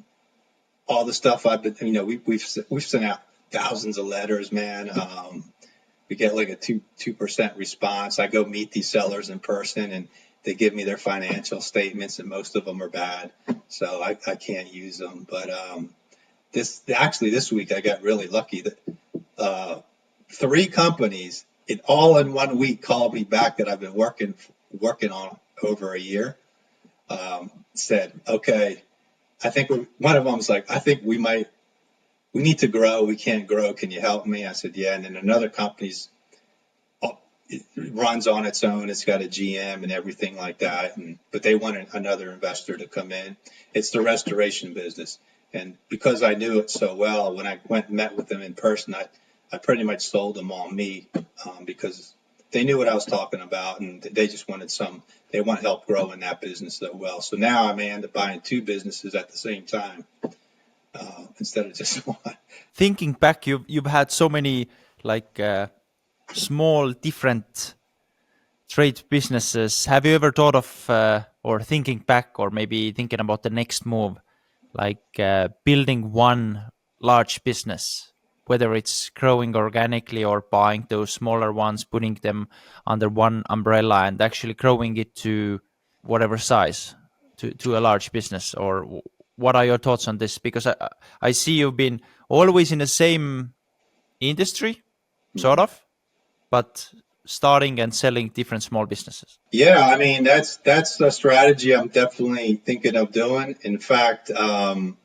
B: all the stuff I've been, we've sent out thousands of letters, man. We get like a 2% response. I go meet these sellers in person, and they give me their financial statements, and most of them are bad, so I can't use them. But this week I got really lucky that 3 companies all in 1 week called me back that I've been working on over a year. Said, okay, I think one of them's like, I think we need to grow. We can't grow. Can you help me? I said, yeah. And then another company's it runs on its own. It's got a GM and everything like that. But they want another investor to come in. It's the restoration business. And because I knew it so well, when I went and met with them in person, I pretty much sold them on me because they knew what I was talking about, and they just they want help growing that business so well. So now I may end up buying 2 businesses at the same time instead of just one.
A: Thinking back, you've had so many like small different trade businesses. Have you ever thought of or thinking back, or maybe thinking about the next move, like building one large business, whether it's growing organically or buying those smaller ones, putting them under one umbrella and actually growing it to whatever size, to a large business? Or what are your thoughts on this? Because I see you've been always in the same industry, sort of, but starting and selling different small businesses.
B: Yeah, I mean that's a strategy I'm definitely thinking of doing. In fact, I'm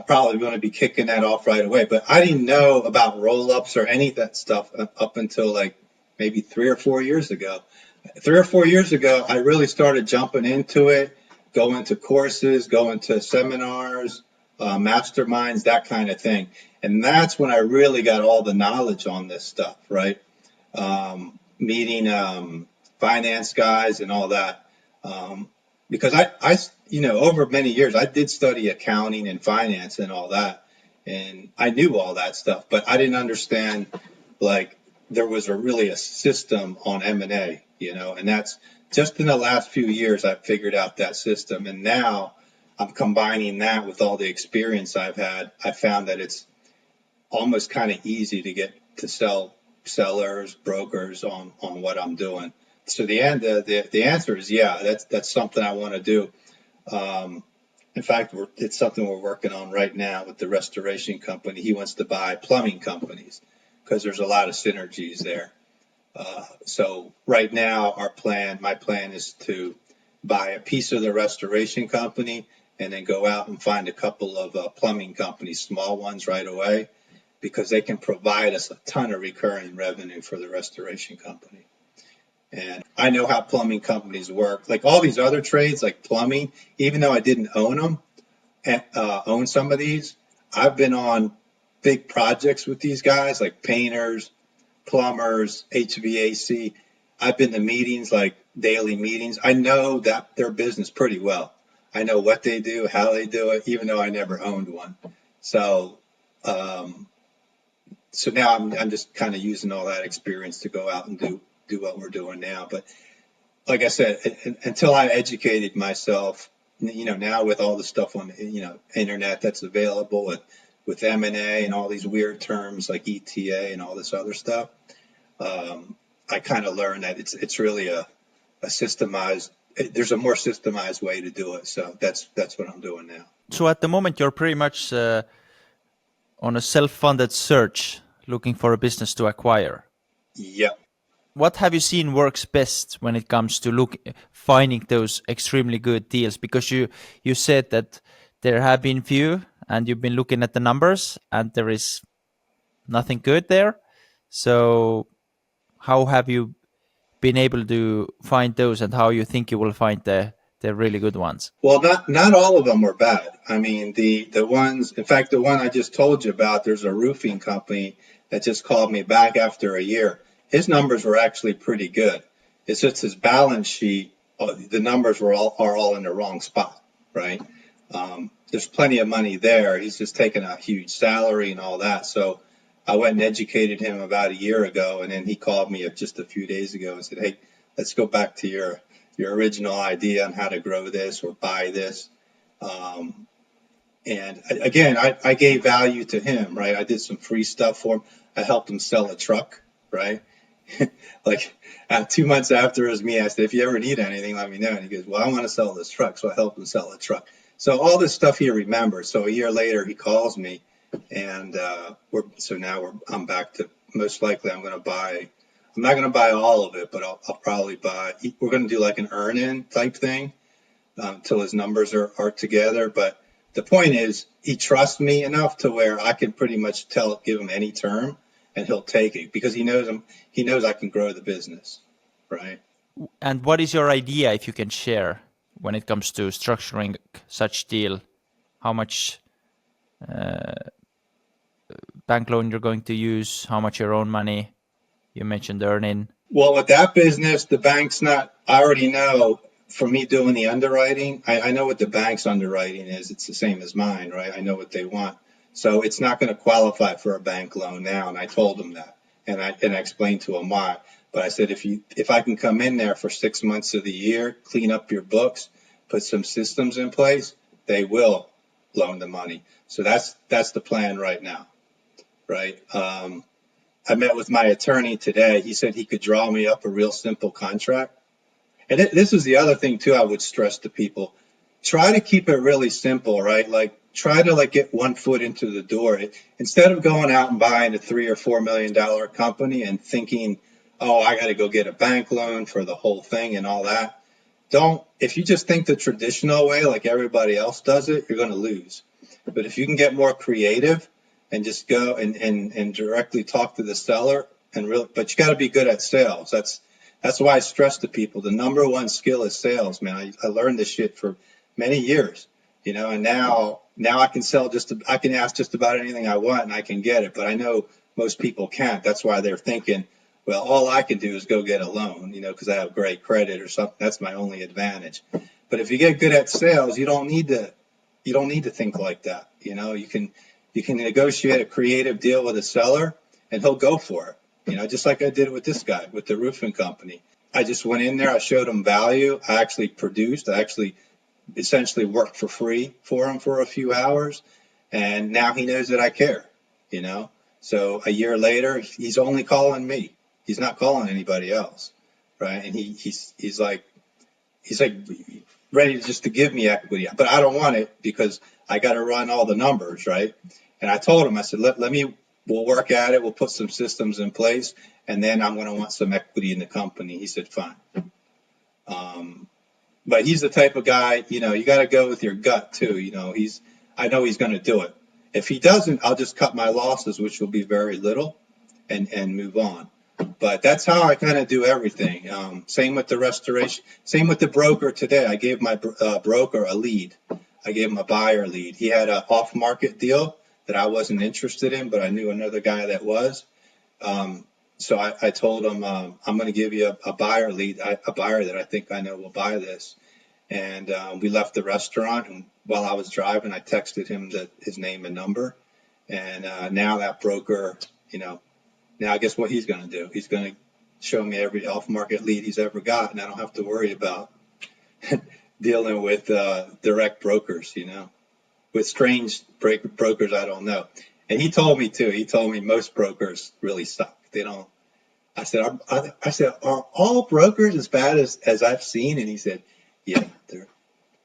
B: probably going to be kicking that off right away. But I didn't know about roll-ups or any of that stuff up until like maybe 3 or 4 years ago. 3 or 4 years ago, I really started jumping into it, going to courses, going to seminars, masterminds, that kind of thing. And that's when I really got all the knowledge on this stuff, right? Meeting finance guys and all that. Because over many years, I did study accounting and finance and all that. And I knew all that stuff, but I didn't understand, like, there was really a system on M&A, and that's just in the last few years I figured out that system. And now I'm combining that with all the experience I've had. I found that it's almost kind of easy to get to sell sellers, brokers on what I'm doing. So the answer is yeah, that's something I want to do. In fact, it's something we're working on right now with the restoration company. He wants to buy plumbing companies because there's a lot of synergies there. So right now, my plan is to buy a piece of the restoration company and then go out and find a couple of plumbing companies, small ones right away, because they can provide us a ton of recurring revenue for the restoration company. And I know how plumbing companies work. Like all these other trades, like plumbing, even though I didn't own them, own some of these, I've been on big projects with these guys, like painters, plumbers, HVAC. I've been to meetings, like daily meetings. I know that their business pretty well. I know what they do, how they do it, even though I never owned one. So, so now I'm just kind of using all that experience to go out and do what we're doing now. But like I said, until I educated myself, now with all the stuff on internet that's available with M&A and all these weird terms like ETA and all this other stuff, I kind of learned that it's really a systemized. There's a more systemized way to do it. So that's what I'm doing now.
A: So at the moment, you're pretty much on a self-funded search, looking for a business to acquire.
B: Yep.
A: What have you seen works best when it comes to finding those extremely good deals? Because you said that there have been few, and you've been looking at the numbers, and there is nothing good there. So how have you been able to find those, and how you think you will find the really good ones?
B: Well, not all of them were bad. I mean, the ones, in fact, the one I just told you about, there's a roofing company that just called me back after a year. His numbers were actually pretty good. It's just his balance sheet, the numbers are all in the wrong spot, right? There's plenty of money there. He's just taken a huge salary and all that. So I went and educated him about a year ago, and then he called me just a few days ago and said, "Hey, let's go back to your original idea on how to grow this or buy this." And again, I gave value to him, right? I did some free stuff for him. I helped him sell a truck, right? Like 2 months after it was me, I said, "If you ever need anything, let me know." And he goes, "Well, I want to sell this truck." So I helped him sell a truck. So all this stuff he remembers. So a year later, he calls me, and I'm back to, most likely I'm not going to buy all of it, but I'll probably we're going to do like an earn-in type thing until his numbers are together. But the point is, he trusts me enough to where I can pretty much give him any term, and he'll take it because he knows I can grow the business, right?
A: And what is your idea, if you can share, when it comes to structuring such deal? How much bank loan you're going to use? How much your own money? You mentioned earning.
B: Well, with that business, the bank's not. I already know from me doing the underwriting. I know what the bank's underwriting is. It's the same as mine, right? I know what they want. So it's not going to qualify for a bank loan now, and I told them that, and I explained to them why. But I said, if I can come in there for 6 months of the year, clean up your books, put some systems in place, they will loan the money. So that's the plan right now, right? I met with my attorney today. He said he could draw me up a real simple contract. And this is the other thing too I would stress to people. Try to keep it really simple, right? Like try to get one foot into the door. Instead of going out and buying a $3 or $4 million company and thinking, "Oh, I got to go get a bank loan for the whole thing and all that." If you just think the traditional way like everybody else does it, you're going to lose. But if you can get more creative and just go and directly talk to the seller but you got to be good at sales. That's why I stress to people, the number one skill is sales, man. I learned this shit for many years. And now I can I can ask just about anything I want and I can get it, but I know most people can't. That's why they're thinking, well, all I can do is go get a loan, because I have great credit or something. That's my only advantage. But if you get good at sales, you don't need to think like that. You can negotiate a creative deal with a seller and he'll go for it. Just like I did with this guy with the roofing company. I just went in there, I showed him value, I actually produced, I actually essentially worked for free for him for a few hours, and now he knows that I care, you know. So a year later, he's only calling me. He's not calling anybody else, right? And he's like ready just to give me equity, but I don't want it because I got to run all the numbers, right? And I told him, I said, we'll work at it. We'll put some systems in place, and then I'm going to want some equity in the company. He said, fine. But he's the type of guy, you got to go with your gut too. I know he's going to do it. If he doesn't, I'll just cut my losses, which will be very little, and move on. But that's how I kind of do everything. Same with the restoration. Same with the broker today. I gave my broker a lead. I gave him a buyer lead. He had an off-market deal that I wasn't interested in, but I knew another guy that was. So I told him, I'm going to give you a buyer lead, a buyer that I think I know will buy this. And we left the restaurant, and while I was driving, I texted him his name and number. And now that broker, now guess what he's going to do? He's going to show me every off-market lead he's ever got, and I don't have to worry about dealing with direct brokers, with strange brokers I don't know. And he told me too. He told me most brokers really suck. They don't. I said, are all brokers as bad as I've seen? And he said, yeah, they're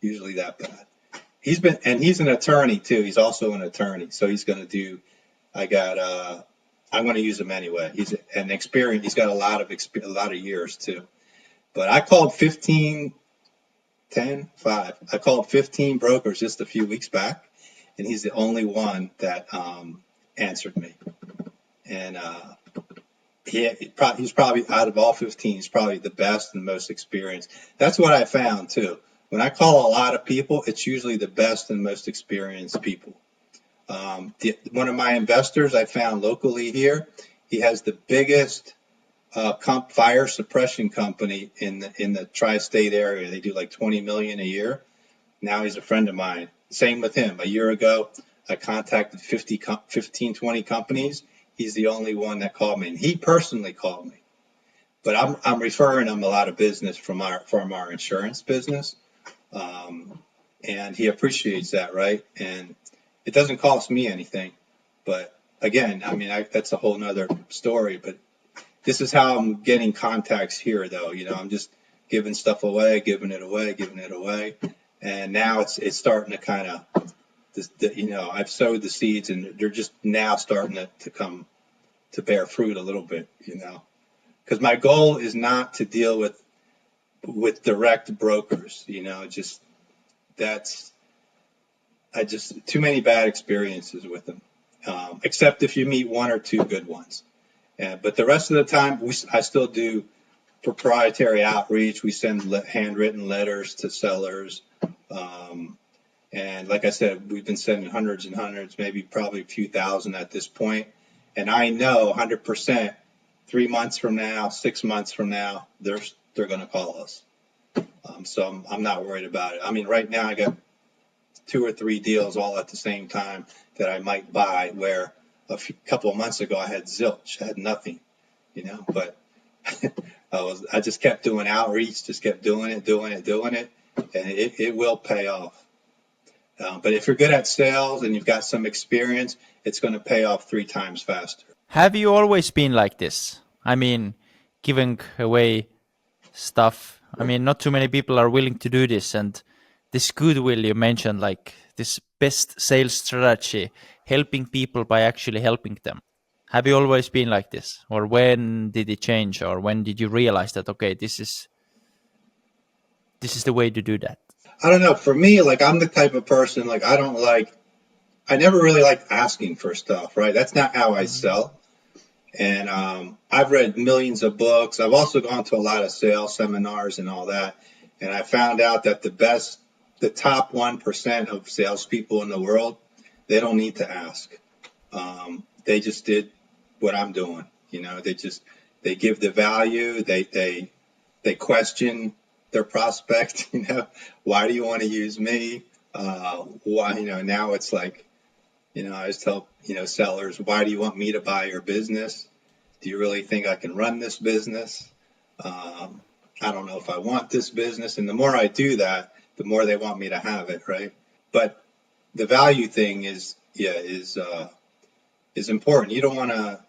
B: usually that bad. He's an attorney too. He's also an attorney, so he's going to do. I'm going to use him anyway. He's an experience. He's got a lot of years too. But I called 5. I called 15 brokers just a few weeks back, and he's the only one that answered me. And he's probably out of all 15, he's probably the best and most experienced. That's what I found too. When I call a lot of people, it's usually the best and most experienced people. One of my investors I found locally here, he has the biggest fire suppression company in the tri-state area. They do like 20 million a year. Now he's a friend of mine. Same with him. A year ago, I contacted 15, 20 companies. He's the only one that called me, and he personally called me. But I'm referring him a lot of business from our insurance business, and he appreciates that, right? And it doesn't cost me anything. But again, I mean, that's a whole nother story. But this is how I'm getting contacts here, though. I'm just giving stuff away, giving it away, and now it's starting to kind of. I've sowed the seeds, and they're just now starting to come to bear fruit a little bit, because my goal is not to deal with direct brokers, too many bad experiences with them, except if you meet one or two good ones. But the rest of the time, I still do proprietary outreach. We send handwritten letters to sellers. And like I said, we've been sending hundreds and hundreds, maybe probably a few thousand at this point. And I know 100%, 3 months from now, 6 months from now, they're going to call us. So I'm not worried about it. I mean, right now I got 2 or 3 deals all at the same time that I might buy, where couple of months ago I had zilch, I had nothing, but I just kept doing outreach, just kept doing it, and it will pay off. But if you're good at sales and you've got some experience, it's going to pay off 3 times faster.
A: Have you always been like this? I mean, giving away stuff. I mean, not too many people are willing to do this. And this goodwill you mentioned, like this best sales strategy, helping people by actually helping them. Have you always been like this? Or when did it change? Or when did you realize that, okay, this is the way to do that?
B: I don't know. For me, like, I'm the type of person, like, I never really like asking for stuff, right? That's not how I sell. And I've read millions of books. I've also gone to a lot of sales seminars and all that. And I found out that the the top 1% of salespeople in the world, they don't need to ask. They just did what I'm doing. They give the value. They question their prospect. Why do you want to use me? Why? Now it's like, I always tell, sellers, why do you want me to buy your business? Do you really think I can run this business? I don't know if I want this business. And the more I do that, the more they want me to have it, right? But the value thing is important. You don't want to,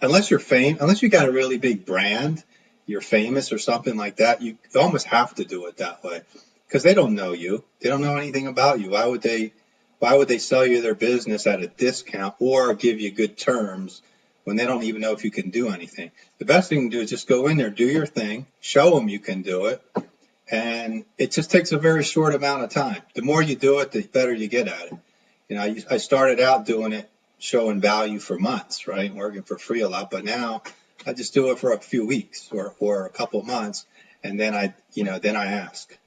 B: unless unless you got a really big brand, you're famous or something like that, you almost have to do it that way because they don't know you. They don't know anything about you. Why would they sell you their business at a discount or give you good terms when they don't even know if you can do anything? The best thing to do is just go in there, do your thing, show them you can do it. And it just takes a very short amount of time. The more you do it, the better you get at it. I started out doing it, showing value for months, right? Working for free a lot, but now I just do it for a few weeks or a couple of months, and then I ask.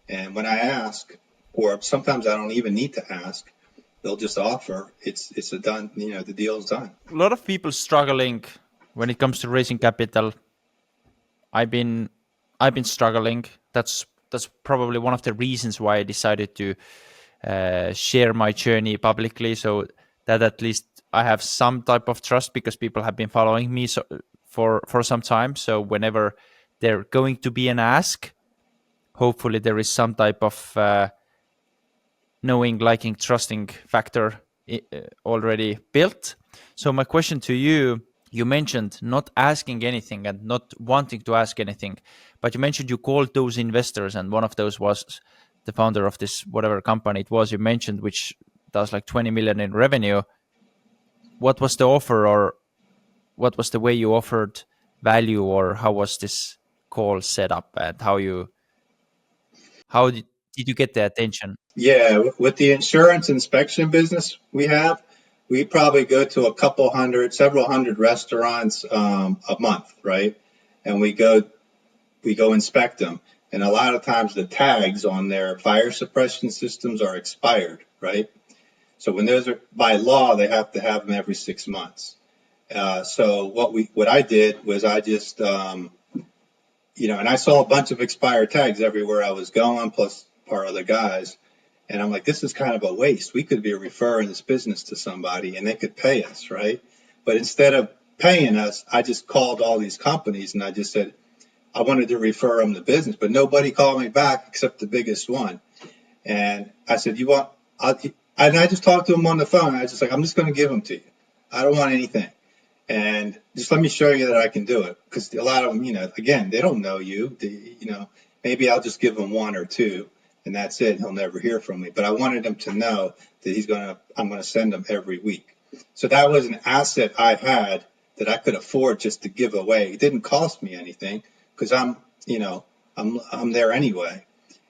B: And when I ask, or sometimes I don't even need to ask, they'll just offer. It's a done. The deal's done.
A: A lot of people struggling when it comes to raising capital. I've been struggling. That's probably one of the reasons why I decided to share my journey publicly, so that at least I have some type of trust because people have been following me for some time. So whenever there going to be an ask, hopefully there is some type of knowing, liking, trusting factor already built. So my question to you, you mentioned not asking anything and not wanting to ask anything, but you mentioned you called those investors, and one of those was the founder of this whatever company it was you mentioned, which does like 20 million in revenue. What was the offer, or what was the way you offered value, or how was this call set up, and how did you get the attention?
B: Yeah, with the insurance inspection business we probably go to several hundred restaurants a month, right? And we go inspect them. And a lot of times the tags on their fire suppression systems are expired, right? So when those are by law, they have to have them every 6 months. So what I did was I just, and I saw a bunch of expired tags everywhere I was going, plus our other guys. And I'm like, this is kind of a waste. We could be referring this business to somebody and they could pay us, right? But instead of paying us, I just called all these companies and I just said, I wanted to refer them the business, but nobody called me back except the biggest one. And I said, and I just talked to him on the phone. I was just like, I'm just going to give them to you. I don't want anything. And just let me show you that I can do it. Because a lot of them, again, they don't know you. Maybe I'll just give them one or two and that's it. He'll never hear from me. But I wanted him to know that I'm going to send him every week. So that was an asset I had that I could afford just to give away. It didn't cost me anything because I'm there anyway.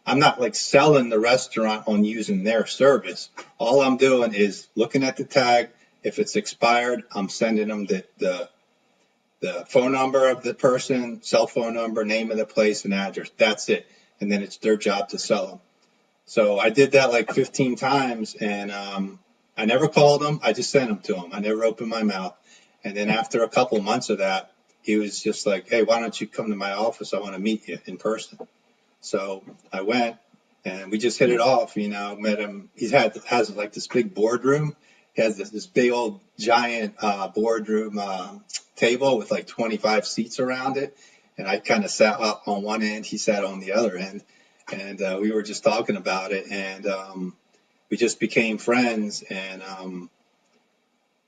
B: I'm not like selling the restaurant on using their service. All I'm doing is looking at the tag. If it's expired, I'm sending them the phone number of the person, cell phone number, name of the place, and address. That's it. And then it's their job to sell them. So I did that like 15 times, and I never called him. I just sent them to him. I never opened my mouth. And then after a couple months of that, he was just like, hey, why don't you come to my office? I want to meet you in person. So I went, and we just hit it off. Met him. Has like this big boardroom. He has this big old giant boardroom table with like 25 seats around it. And I kind of sat up on one end. He sat on the other end. And we were just talking about it. And we just became friends. And, I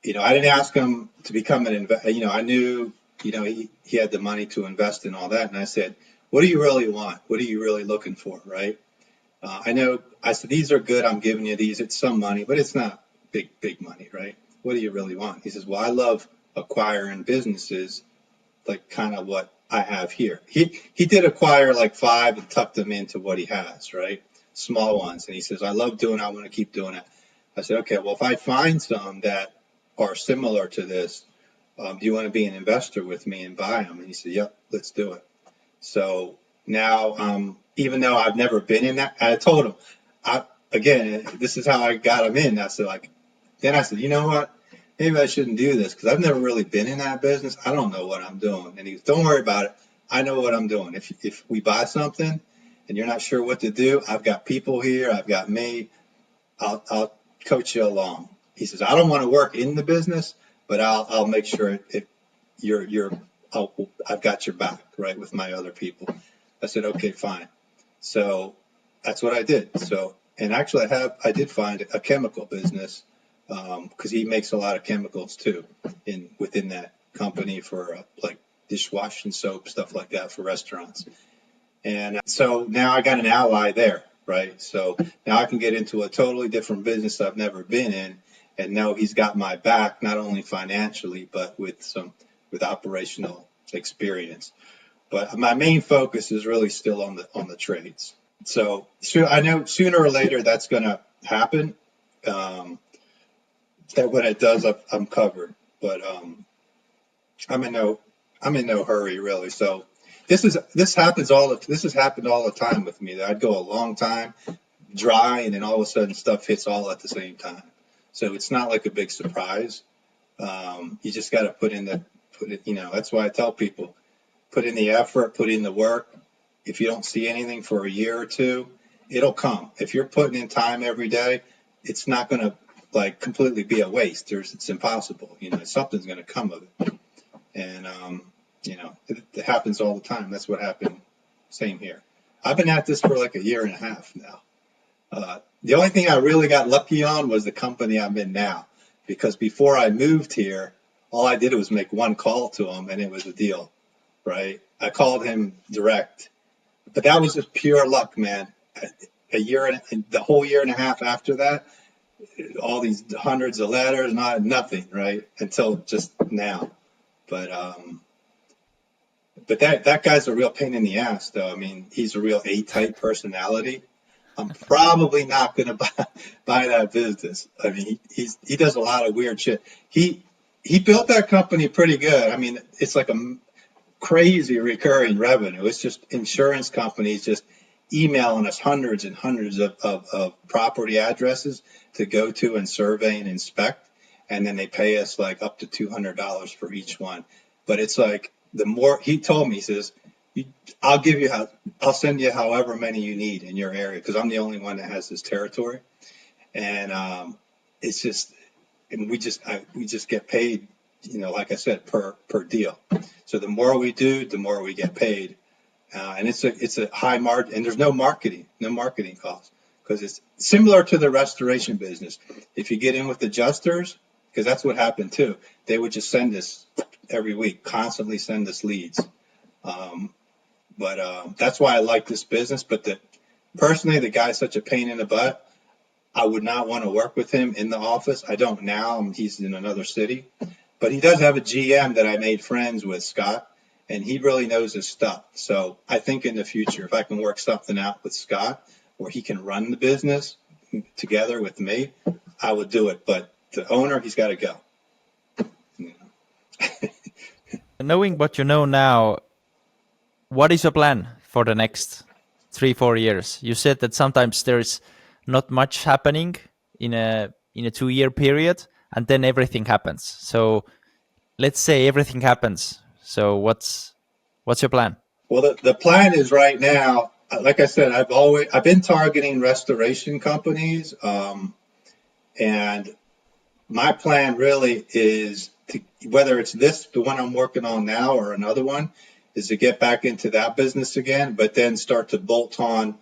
B: didn't ask him to become an investor. I knew, he had the money to invest in all that. And I said, what do you really want? What are you really looking for, right? I said, these are good. I'm giving you these. It's some money, but it's not big money, right? What do you really want? He says, well, I love acquiring businesses, like kind of what I have here. He did acquire like 5 and tucked them into what he has, right? Small ones. And he says, I love doing it. I want to keep doing it. I said, okay, well, if I find some that are similar to this, do you want to be an investor with me and buy them? And he said, yep, let's do it. So now, even though I've never been in that, I told him, again, this is how I got him in. I said, then I said, you know what? Maybe I shouldn't do this because I've never really been in that business. I don't know what I'm doing. And he goes, don't worry about it. I know what I'm doing. If we buy something and you're not sure what to do, I've got people here. I've got me. I'll coach you along. He says, I don't want to work in the business, but I'll make sure if you're I've got your back, right, with my other people. I said, okay, fine. So that's what I did. So, and actually I did find a chemical business, because he makes a lot of chemicals too within that company for like dishwashing soap, stuff like that for restaurants. And so now I got an ally there, right? So now I can get into a totally different business I've never been in and know he's got my back, not only financially, but with operational experience. But my main focus is really still on the trades. So I know sooner or later that's going to happen. That when it does, I'm covered. But I'm in no hurry really. So this has happened all the time with me. That I'd go a long time dry, and then all of a sudden stuff hits all at the same time. So it's not like a big surprise. You just got to put it. That's why I tell people, put in the effort, put in the work. If you don't see anything for a year or two, it'll come. If you're putting in time every day, it's not going to like completely be a waste. It's impossible. Something's going to come of it. And, it happens all the time. That's what happened. Same here. I've been at this for like a year and a half now. The only thing I really got lucky on was the company I'm in now, because before I moved here, all I did was make one call to him and it was a deal, right? I called him direct, but that was just pure luck, man. The whole year and a half after that, all these hundreds of letters, nothing, right? Until just now. But that guy's a real pain in the ass, though. I mean, he's a real A-type personality. I'm probably not going to buy that business. I mean, he does a lot of weird shit. He built that company pretty good. I mean, it's like a crazy recurring revenue. It's just insurance companies just emailing us hundreds and hundreds of property addresses to go to and survey and inspect, and then they pay us like up to $200 for each one. But it's like the more he told me, he says, I'll send you however many you need in your area because I'm the only one that has this territory, and it's just, and we just get paid, like I said, per deal. So the more we do, the more we get paid, and it's a high margin, and there's no marketing costs because it's similar to the restoration business. If you get in with adjusters, because that's what happened too, they would just send us every week, constantly send us leads. But that's why I like this business. But personally, the guy's such a pain in the butt. I would not want to work with him in the office. I don't now. He's in another city. But he does have a GM that I made friends with, Scott, and he really knows his stuff. So I think in the future, if I can work something out with Scott where he can run the business together with me, I would do it. But the owner, he's got to go.
A: Knowing what you know now, what is your plan for the next 3-4 years? You said that sometimes there's not much happening in a 2-year period, and then everything happens. So let's say everything happens. So what's your plan?
B: Well, the plan is right now, like I said, I've been targeting restoration companies, and my plan really is whether it's the one I'm working on now or another one, is to get back into that business again, but then start to bolt on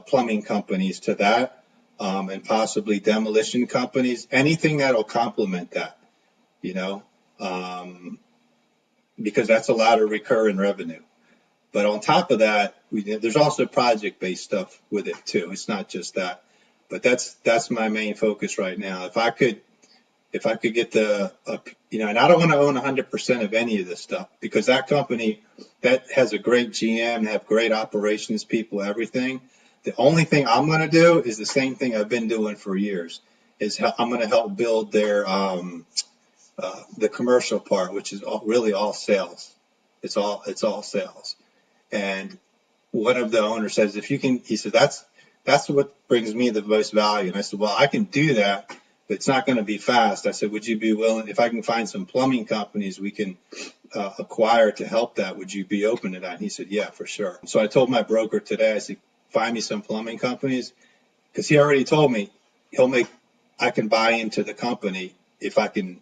B: plumbing companies to that, and possibly demolition companies, anything that'll complement that, you know, because that's a lot of recurring revenue. But on top of that, there's also project-based stuff with it too. It's not just that, but that's my main focus right now. If I could get and I don't want to own 100% of any of this stuff because that company that has a great GM, have great operations people, everything. The only thing I'm going to do is the same thing I've been doing for years. I'm going to help build their the commercial part, which is really all sales. It's all sales. And one of the owners says, if you can, he said, that's what brings me the most value. And I said, well, I can do that, but it's not going to be fast. I said, would you be willing, if I can find some plumbing companies we can acquire to help that, would you be open to that? And he said, yeah, for sure. So I told my broker today, I said, find me some plumbing companies, because he already told me I can buy into the company if I can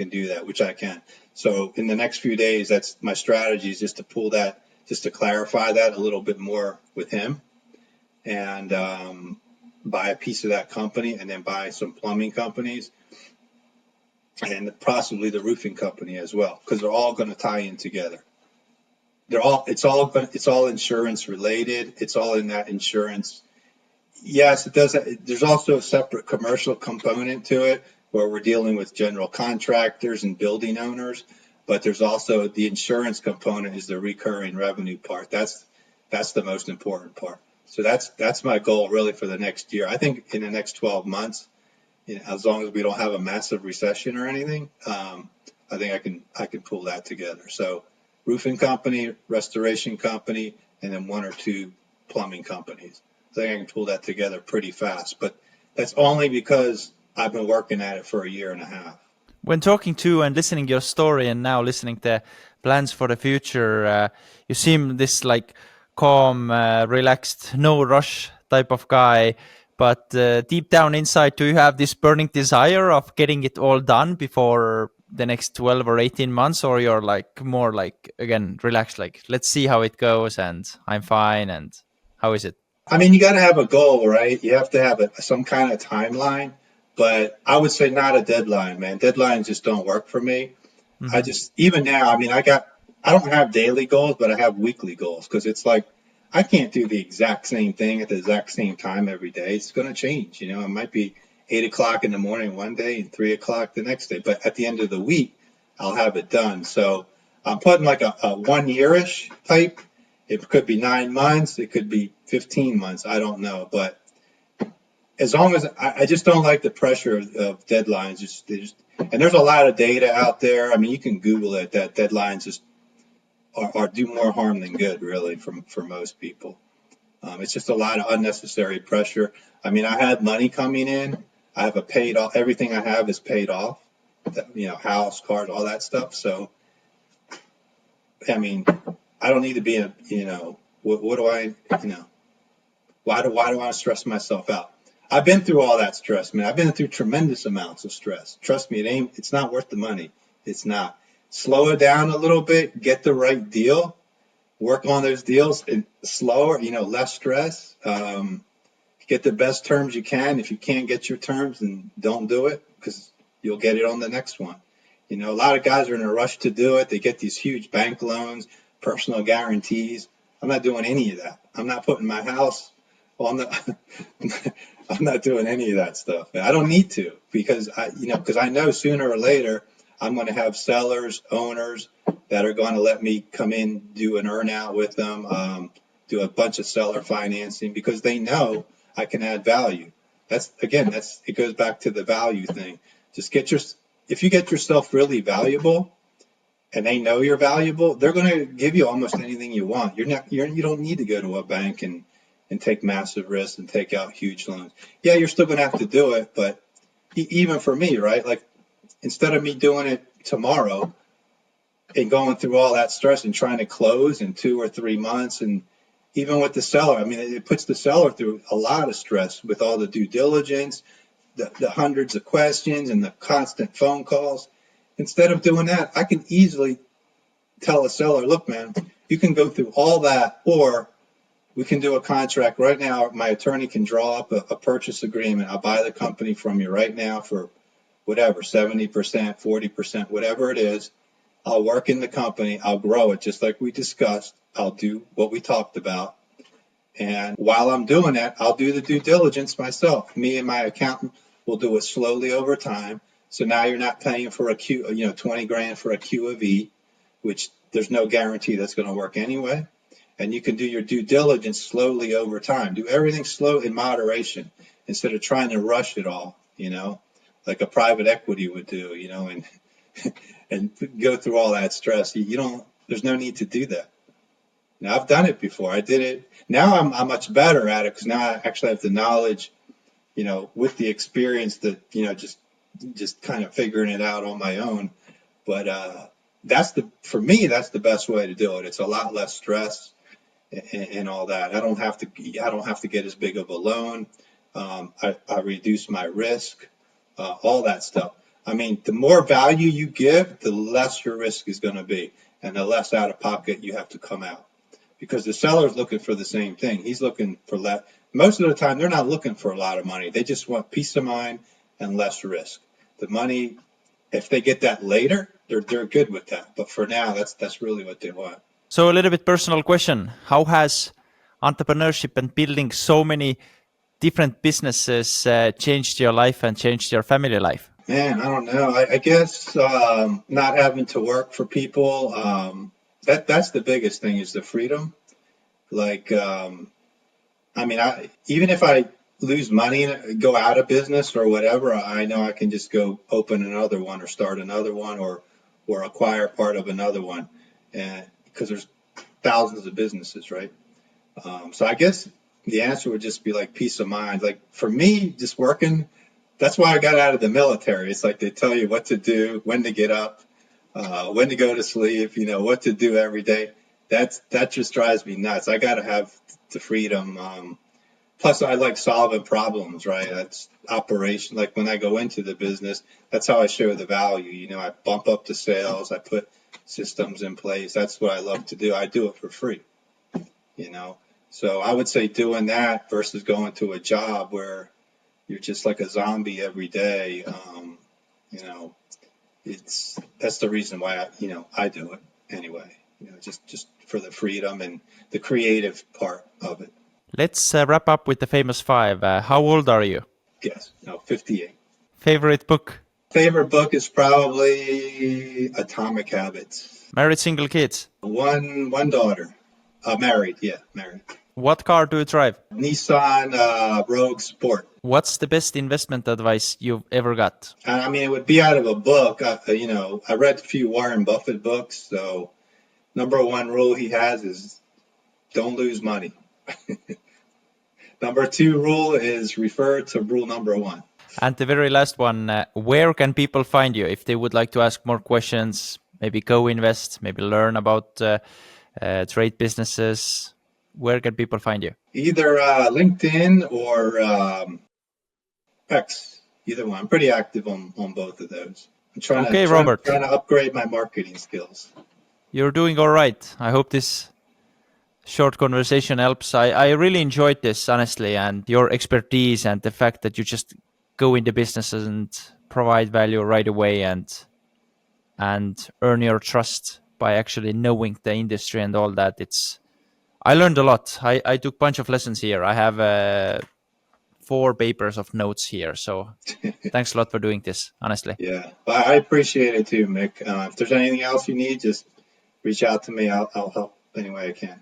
B: do that, which I can. So in the next few days, that's my strategy, is just to pull that, just to clarify that a little bit more with him, and buy a piece of that company, and then buy some plumbing companies, and possibly the roofing company as well, because they're all going to tie in together. It's all insurance related. It's all in that insurance. Yes, it does. There's also a separate commercial component to it where we're dealing with general contractors and building owners, but there's also the insurance component is the recurring revenue part. That's the most important part. So that's my goal really for the next year. I think in the next 12 months, as long as we don't have a massive recession or anything, I think I can pull that together. So roofing company, restoration company, and then one or two plumbing companies. I think I can pull that together pretty fast, but that's only because I've been working at it for a year and a half.
A: When talking to and listening your story, and now listening the plans for the future, you seem this like calm, relaxed, no rush type of guy. But deep down inside, do you have this burning desire of getting it all done before the next 12 or 18 months? Or you're like more like, again, relaxed, like, let's see how it goes and I'm fine. And how is it?
B: I mean, you got to have a goal, right? You have to have some kind of timeline, but I would say not a deadline, man. Deadlines just don't work for me. I
A: Hmm.
B: just, even now, I mean, I don't have daily goals, but I have weekly goals, because it's like I can't do the exact same thing at the exact same time every day. It's going to change. It might be 8 o'clock in the morning one day and 3 o'clock the next day, but at the end of the week, I'll have it done. So I'm putting like a 1 year-ish type. It could be 9 months. It could be 15 months. I don't know. But as long as I just don't like the pressure of deadlines. And there's a lot of data out there. I mean, you can Google it, that deadlines just are do more harm than good, really, for most people. It's just a lot of unnecessary pressure. I mean, I have money coming in. I have everything I have is paid off. House, cars, all that stuff. So, I mean, I don't need to be what do I, why do I stress myself out? I've been through all that stress, man. I've been through tremendous amounts of stress. Trust me, it's not worth the money. It's not. Slow it down a little bit, get the right deal, work on those deals and slower, less stress. Get the best terms you can. If you can't get your terms, then don't do it, because you'll get it on the next one. A lot of guys are in a rush to do it. They get these huge bank loans, personal guarantees. I'm not doing any of that. I'm not putting my house on the. I'm not doing any of that stuff. I don't need to, because I know sooner or later I'm going to have sellers, owners that are going to let me come in, do an earn out with them, do a bunch of seller financing, because they know I can add value. It goes back to the value thing. Just if you get yourself really valuable and they know you're valuable, they're going to give you almost anything you want. You don't need to go to a bank and take massive risks and take out huge loans. Yeah, you're still going to have to do it, but even for me, right? Like, instead of me doing it tomorrow and going through all that stress and trying to close in 2 or 3 months, and even with the seller, I mean, it puts the seller through a lot of stress with all the due diligence, the hundreds of questions and the constant phone calls. Instead of doing that, I can easily tell a seller, look, man, you can go through all that, or we can do a contract right now. My attorney can draw up a purchase agreement. I'll buy the company from you right now for whatever, 70%, 40%, whatever it is. I'll work in the company. I'll grow it just like we discussed. I'll do what we talked about. And while I'm doing that, I'll do the due diligence myself. Me and my accountant will do it slowly over time. So now you're not paying for 20 grand for a Q of E, which there's no guarantee that's going to work anyway. And you can do your due diligence slowly over time. Do everything slow in moderation instead of trying to rush it all, like a private equity would do, and go through all that stress. There's no need to do that. Now I've done it before. I did it. Now I'm much better at it because now I actually have the knowledge, with the experience that, just kind of figuring it out on my own. But for me, that's the best way to do it. It's a lot less stress and all that. I don't have to get as big of a loan. I reduce my risk, all that stuff. I mean, the more value you give, the less your risk is going to be, and the less out of pocket you have to come out. Because the seller's looking for the same thing. He's looking for less. Most of the time, they're not looking for a lot of money. They just want peace of mind and less risk. The money, if they get that later, they're good with that. But for now, that's really what they want.
A: So a little bit personal question. How has entrepreneurship and building so many different businesses changed your life and changed your family life?
B: Man, I don't know. I guess not having to work for people, that's the biggest thing is the freedom. Like, I mean, even if I lose money and go out of business or whatever, I know I can just go open another one or start another one or acquire part of another one, and because there's thousands of businesses, right? So I guess the answer would just be like peace of mind. Like for me, just working. That's why I got out of the military. It's like they tell you what to do, when to get up, when to go to sleep, what to do every day. That just drives me nuts. I got to have the freedom. Plus, I like solving problems, right? That's operation. Like when I go into the business, that's how I show the value. I bump up the sales. I put systems in place. That's what I love to do. I do it for free, you know. So I would say doing that versus going to a job where you're just like a zombie every day. You know, that's the reason why I do it anyway. Just for the freedom and the creative part of it.
A: Let's wrap up with the famous five. How old are you?
B: Yes, no, 58.
A: Favorite book?
B: Favorite book is probably Atomic Habits.
A: Married, single, kids?
B: One daughter. Married, yeah, married.
A: What car do you drive?
B: Nissan Rogue Sport.
A: What's the best investment advice you've ever got?
B: I mean, it would be out of a book. I read a few Warren Buffett books. So, number one rule he has is don't lose money. Number two rule is refer to rule number one.
A: And the very last one, where can people find you if they would like to ask more questions, maybe co-invest, maybe learn about trade businesses? Where can people find you?
B: Either LinkedIn or X, either one. I'm pretty active on both of those. I'm trying
A: Robert.
B: to upgrade my marketing skills.
A: You're doing all right. I hope this short conversation helps. I really enjoyed this, honestly, and your expertise and the fact that you just go into businesses and provide value right away and earn your trust by actually knowing the industry and all that. I learned a lot. I took a bunch of lessons here. I have 4 papers of notes here. So thanks a lot for doing this, honestly.
B: Yeah, I appreciate it too, Mick. If there's anything else you need, just reach out to me. I'll help any way I can.